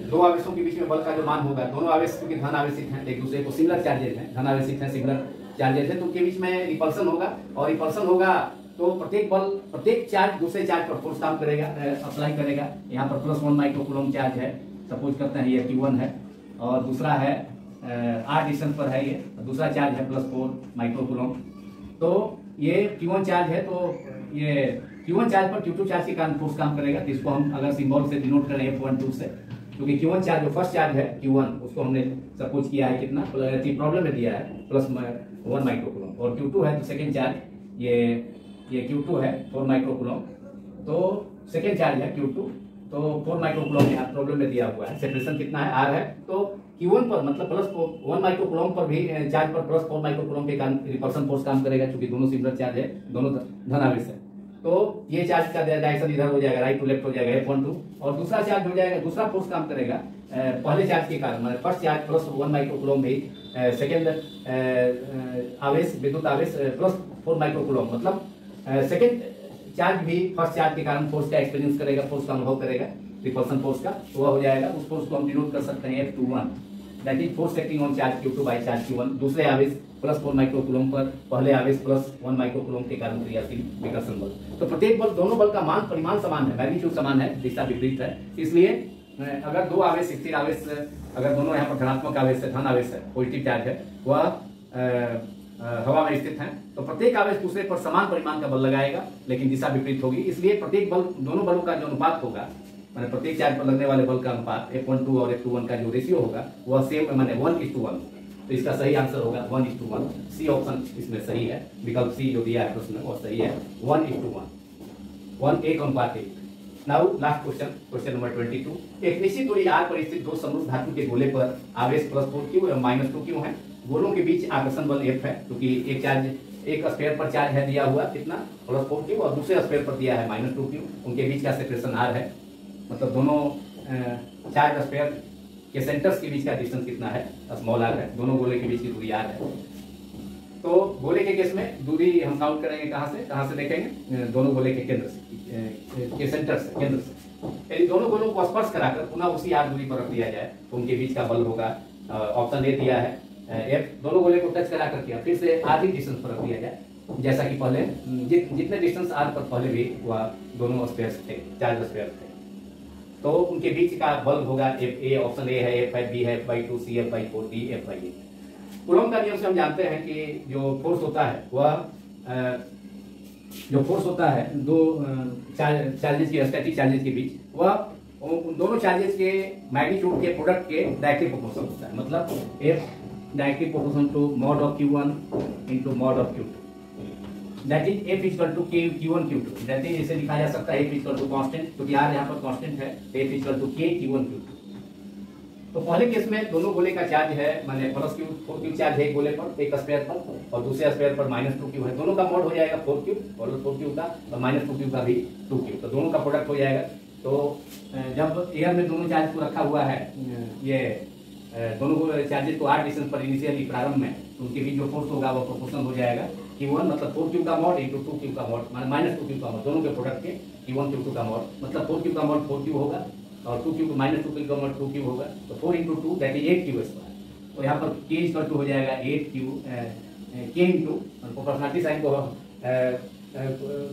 दो आवेशों के बीच में बल का जो मान होगा, दोनों आवेश क्योंकि धन आवेशित हैं, एक दूसरे को सिमिलर चार्जेज हैं, धन आवेशित हैं, सिमिलर चार्जेज हैं, तो उनके बीच में रिपल्सन होगा, और रिपल्सन होगा तो प्रत्येक चार्ज दूसरे चार्ज पर फोर्स काम करेगा, अप्लाई करेगा। यहाँ पर +1 माइक्रोकूलम चार्ज है, सपोज करते हैं ये Q1 है, और दूसरा है r डिस्टेंस पर है, ये दूसरा चार्ज है +4 माइक्रोकूलम। तो ये Q1 चार्ज है, तो ये Q1 चार्ज पर Q2 चार्ज के कारण फोर्स काम करेगा। तो इसको हम अगर सिंबल से डिनोट करें F12 से, क्योंकि Q1 चार्ज जो फर्स्ट चार्ज है Q1, उसको हमने सपोज किया है कितना, प्रॉब्लम में दिया है +1 माइक्रोकूलम, और Q2 है तो सेकेंड चार्ज ये Q2 है 4 माइक्रोकूलम, तो सेकेंड चार्ज है Q2, तो 4 माइक्रोकूलम यहाँ प्रॉब्लम में दिया हुआ है। सेपरेशन कितना है, R है, तो Q1 पर मतलब +1 माइक्रोकूलम पर भी चार्ज पर +4 माइक्रोकूलम के कारण रिपल्सन फोर्स काम करेगा, क्योंकि दोनों सिमिलर चार्ज है, दोनों धन आवेश है। तो ये चार्ज का डायरेक्शन इधर हो जाएगा, राइट टू लेफ्ट हो जाएगा F12, और दूसरा चार्ज हो जाएगा, दूसरा फोर्स काम करेगा पहले चार्ज के कारण, मतलब फर्स्ट चार्ज +1 माइक्रोकूलम भी, सेकेंड आवेश विद्युत आवेश +4 माइक्रोकूलम, मतलब सेकेंड चार्ज भी फर्स्ट चार्ज के कारण फोर्स का एक्सपीरियंस करेगा, फोर्स का अनुभव करेगा, रिपल्सन फोर्स का, तो वह हो जाएगा। उस फोर्स को हम डिनोट कर सकते हैं F21, that is force acting on charge Q2 by charge Q1, दूसरे आवेश +4 माइक्रोकूलम पर पहले आवेश +1 माइक्रोकूलम के कारण क्रियाशील विकर्षण बल। तो प्रत्येक बल, दोनों बल का मान परिमाण समान है, मैग्नीट्यूड समान है, दिशा विपरीत है, इसलिए अगर दो आवेश स्थिर आवेश, अगर दोनों यहाँ पर धनात्मक आवेश है, धन आवेश है, पॉजिटिव चार्ज है, वह हवा में स्थित है, तो प्रत्येक आवेश दूसरे पर समान परिमाण का बल लगाएगा, लेकिन दिशा विपरीत होगी। इसलिए प्रत्येक बल, दोनों बलों का जो अनुपात होगा, माने प्रत्येक चार्ज पर लगने वाले बल का अनुपात F12 और F21 का जो रेशियो होगा वह सेम, माने 1:1। तो इसका सही आंसर होगा 1:1। सी ऑप्शन इसमें सही है, विकल्प सी जो दिया है प्रश्न में वह सही है, 1:1, 1:1। Now last question, question number 22। एक निश्चित दूरी r पर स्थित दो समरूप धातु के गोले पर आवेश +4q एवं -2q है। गोलों के बीच आकर्षण बल F है, क्योंकि एक चार्ज, एक स्फीयर पर चार्ज है दिया हुआ कितना +4q और दूसरे स्फीयर पर दिया है -2q। उनके बीच का सेपरेशन r है, मतलब दोनों चार्ज स्फीयर के सेंटर्स के बीच का डिस्टेंस कितना है, स्मॉल r है। दोनों गोले के बीच की दूरी r है। तो गोले के केस में दूरी हम काउंट करेंगे कहाँ से देखेंगे, दोनों गोले के केंद्र से, के सेंटर से, केंद्र से। यदि दोनों गोलों को स्पर्श कराकर पुनः उसी r दूरी पर रख दिया जाए तो उनके बीच का बल होगा, ऑप्शन ए दिया है F। दोनों गोले को टच करा करके फिर से आधी डिस्टेंस पर रख दिया जाए, जैसा कि पहले जितने डिस्टेंस r पर पहले भी वह दोनों स्फीयर्स थे, चार्ज स्फीयर थे, तो उनके बीच का बल होगा F। ए ऑप्शन ए है, F/B है, F/2, C F/4, D F/8। Coulomb का नियम से हम जानते हैं कि जो फोर्स होता है वह दो चार्जेस के, स्टैटिक चार्जेस के बीच, वह उन दोनों चार्जेस के मैग्नीट्यूड के प्रोडक्ट के डायरेक्टली प्रोपोर्शनल होता है। मतलब F directly proportional to mod of Q1 into mod of Q2, that is F equal to Q1 Q2। That is इसे लिखा जा सकता है F इक्वल टू कांस्टेंट, क्योंकि R यहाँ पर कांस्टेंट है, F equal to Q1 Q2। तो पहले केस में दोनों गोले का चार्ज है, माने +4q चार्ज है एक गोले पर, एक स्फीयर पर, और दूसरे स्फीयर पर -2q है। दोनों का मोड हो जाएगा 4q, और 4q का और -2q का भी 2q, तो दोनों का प्रोडक्ट हो जाएगा। तो जब एयर में दोनों चार्ज को रखा हुआ है, ये दोनों चार्जेस को r डिस्टेंस पर इनिशियली प्रारंभ में, तो उनके बीच जो फोर्स होगा वो प्रोपोर्शनल हो जाएगा Q1 मतलब 4q का मोड इंटू 2q का मोड, माने -2q का मोड, दोनों के प्रोडक्ट के Q1 Q2 का मोड, मतलब 4q का मोड 4q होगा और 2q -2q का मोड 2q होगा, तो 4 इंटू 2 दैट इज 8q²। तो यहाँ पर k इक्वल टू हो जाएगा 8q, k into proportionality sign को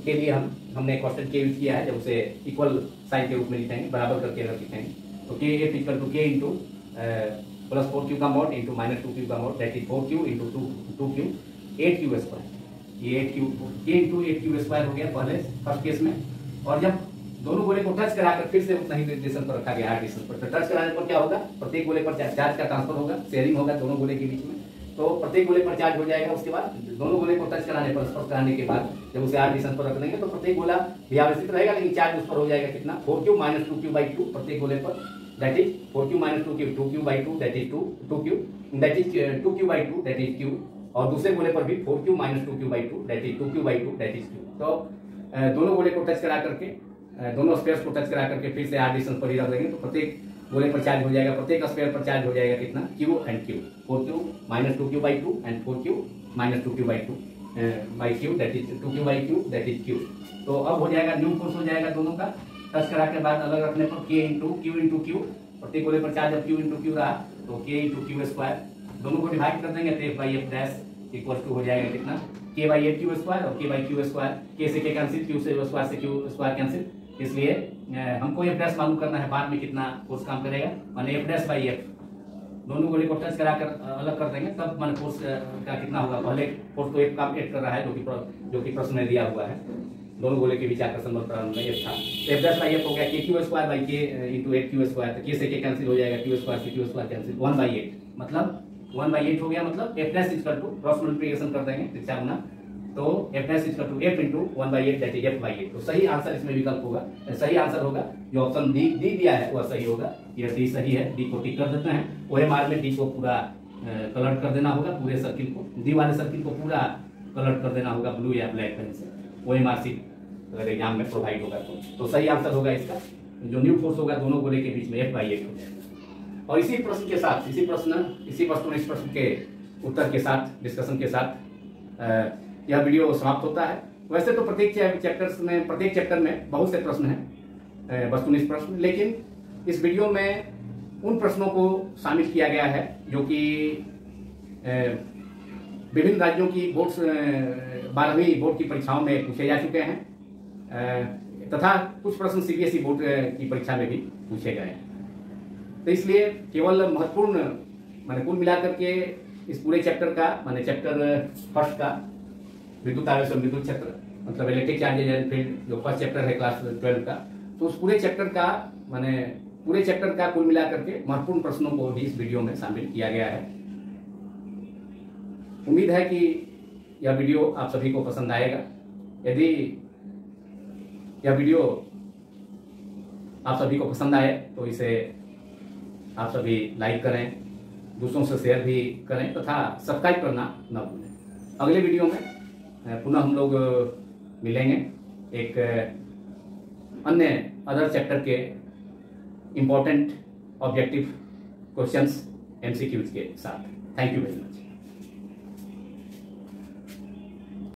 के लिए हमने कांस्टेंट k यूज किया है, जब उसे इक्वल साइन के रूप में लिखेंगे, बराबर करके अगर लिखेंगे तो k F equal to k into +4q का मोड इंटू -2q का mode, that is 4q into 2q, 8q²। ये 8q, k इंटू 8q² हो गया पहले फर्स्ट केस में। और जब दोनों गोले को टच कराकर फिर से उतना ही डिस्टेंस पर रखा गया है, डिस्टेंस पर, तो टच कराने पर क्या होगा, प्रत्येक गोले पर चार्ज का ट्रांसफर होगा, शेयरिंग होगा दोनों गोले के बीच में, तो प्रत्येक गोले पर चार्ज हो जाएगा। उसके बाद दोनों गोले को टच कराने पर, स्पर्श कराने के बाद जब उसे r डिस्टेंस पर रख देंगे तो प्रत्येक गोला भी आवेशित रहेगा, लेकिन चार्ज उस पर हो जाएगा कितना, 4q -2q/2 प्रत्येक गोले पर, that is 4q -2q, 2q/2 that is 2q, that is 2q/2 that is q, और दूसरे गोले पर भी 4q -2q/2 that is 2q/2 that is q। तो दोनों गोले को टच करा करके, दोनों स्फीयर्स को टच करा करके फिर से r डिस्टेंस पर ही रख देंगे, तो प्रत्येक गोले पर चार्ज हो जाएगा, प्रत्येक स्फीयर पर चार्ज हो जाएगा कितना, q and q, 4q -2q/2 and 4q -2q/2 that is 2q/q that is q। तो अब हो जाएगा न्यू फोर्स हो जाएगा दोनों का, टच करा के बाद अलग रखने पर k इंटू q, प्रत्येक गोले पर चार्ज अब q इंटू q रहा तो k इंटू q², दोनों को डिवाइड कर देंगे तो F/F' इक्वल टू हो जाएगा कितना, k/8q² और k/q², k से k कैंसिल, q से स्क्वायर से q² कैंसिल, इसलिए हमको F' मालूम करना है बाद में कितना फोर्स काम करेगा, माने F'/F। दोनों गोले को टच कराकर अलग कर देंगे तब माने फोर्स का कितना होगा, पहले फोर्स तो F काम कर रहा है जो कि प्रश्न में दिया हुआ है, दोनों गोले के बीच आकर्षण बल प्रारंभ में F था, F'/F हो गया k/q² इंटू 8q², तो k से k कैंसिल हो जाएगा, q² से q² कैंसिल, 1/8 मतलब 1/8 हो गया, मतलब F' equal to cross multiplication कर देंगे त्रिज्या गुना, तो F' equal to F into 1/8 that is F/8। तो सही आंसर इसमें विकल्प होगा, सही आंसर होगा जो ऑप्शन डी दिया है वह सही होगा, यह डी सही है, डी को टिक कर देते हैं। OMR में डी को पूरा कलर कर देना होगा, पूरे सर्किल को, डी वाले सर्किल को पूरा कलर कर देना होगा ब्लू या ब्लैक पेन से, OMR सीट अगर एग्जाम में प्रोवाइड होगा तो सही आंसर होगा इसका, जो न्यू फोर्स होगा दोनों गोले के बीच में F/8 हो जाएगा। और इसी प्रश्न के साथ, इस प्रश्न के उत्तर के साथ, डिस्कशन के साथ यह वीडियो समाप्त होता है। वैसे तो प्रत्येक चैप्टर में बहुत से प्रश्न हैं, वस्तुनिष्ठ प्रश्न, लेकिन इस वीडियो में उन प्रश्नों को शामिल किया गया है जो कि विभिन्न राज्यों की बोर्ड्स 12वीं बोर्ड की परीक्षाओं में पूछे जा चुके हैं, तथा कुछ प्रश्न CBSE बोर्ड की परीक्षा में भी पूछे गए हैं। तो इसलिए केवल महत्वपूर्ण मैंने कुल मिलाकर के इस पूरे चैप्टर का मैंने चैप्टर फर्स्ट का विद्युत आवेश और विद्युत क्षेत्र मतलब इलेक्ट्रिक चार्जेज एंड फील्ड जो फर्स्ट चैप्टर है क्लास 12 का, तो उस पूरे चैप्टर का मैंने पूरे चैप्टर का कुल मिलाकर के महत्वपूर्ण प्रश्नों को भी इस वीडियो में शामिल किया गया है। उम्मीद है कि यह वीडियो आप सभी को पसंद आएगा। यदि यह वीडियो आप सभी को पसंद आए तो इसे आप सभी लाइक करें, दूसरों से शेयर भी करें तथा सब्सक्राइब करना न भूलें। अगले वीडियो में पुनः हम लोग मिलेंगे एक अन्य अदर चैप्टर के इम्पोर्टेंट ऑब्जेक्टिव क्वेश्चंस MCQs के साथ। Thank you very much.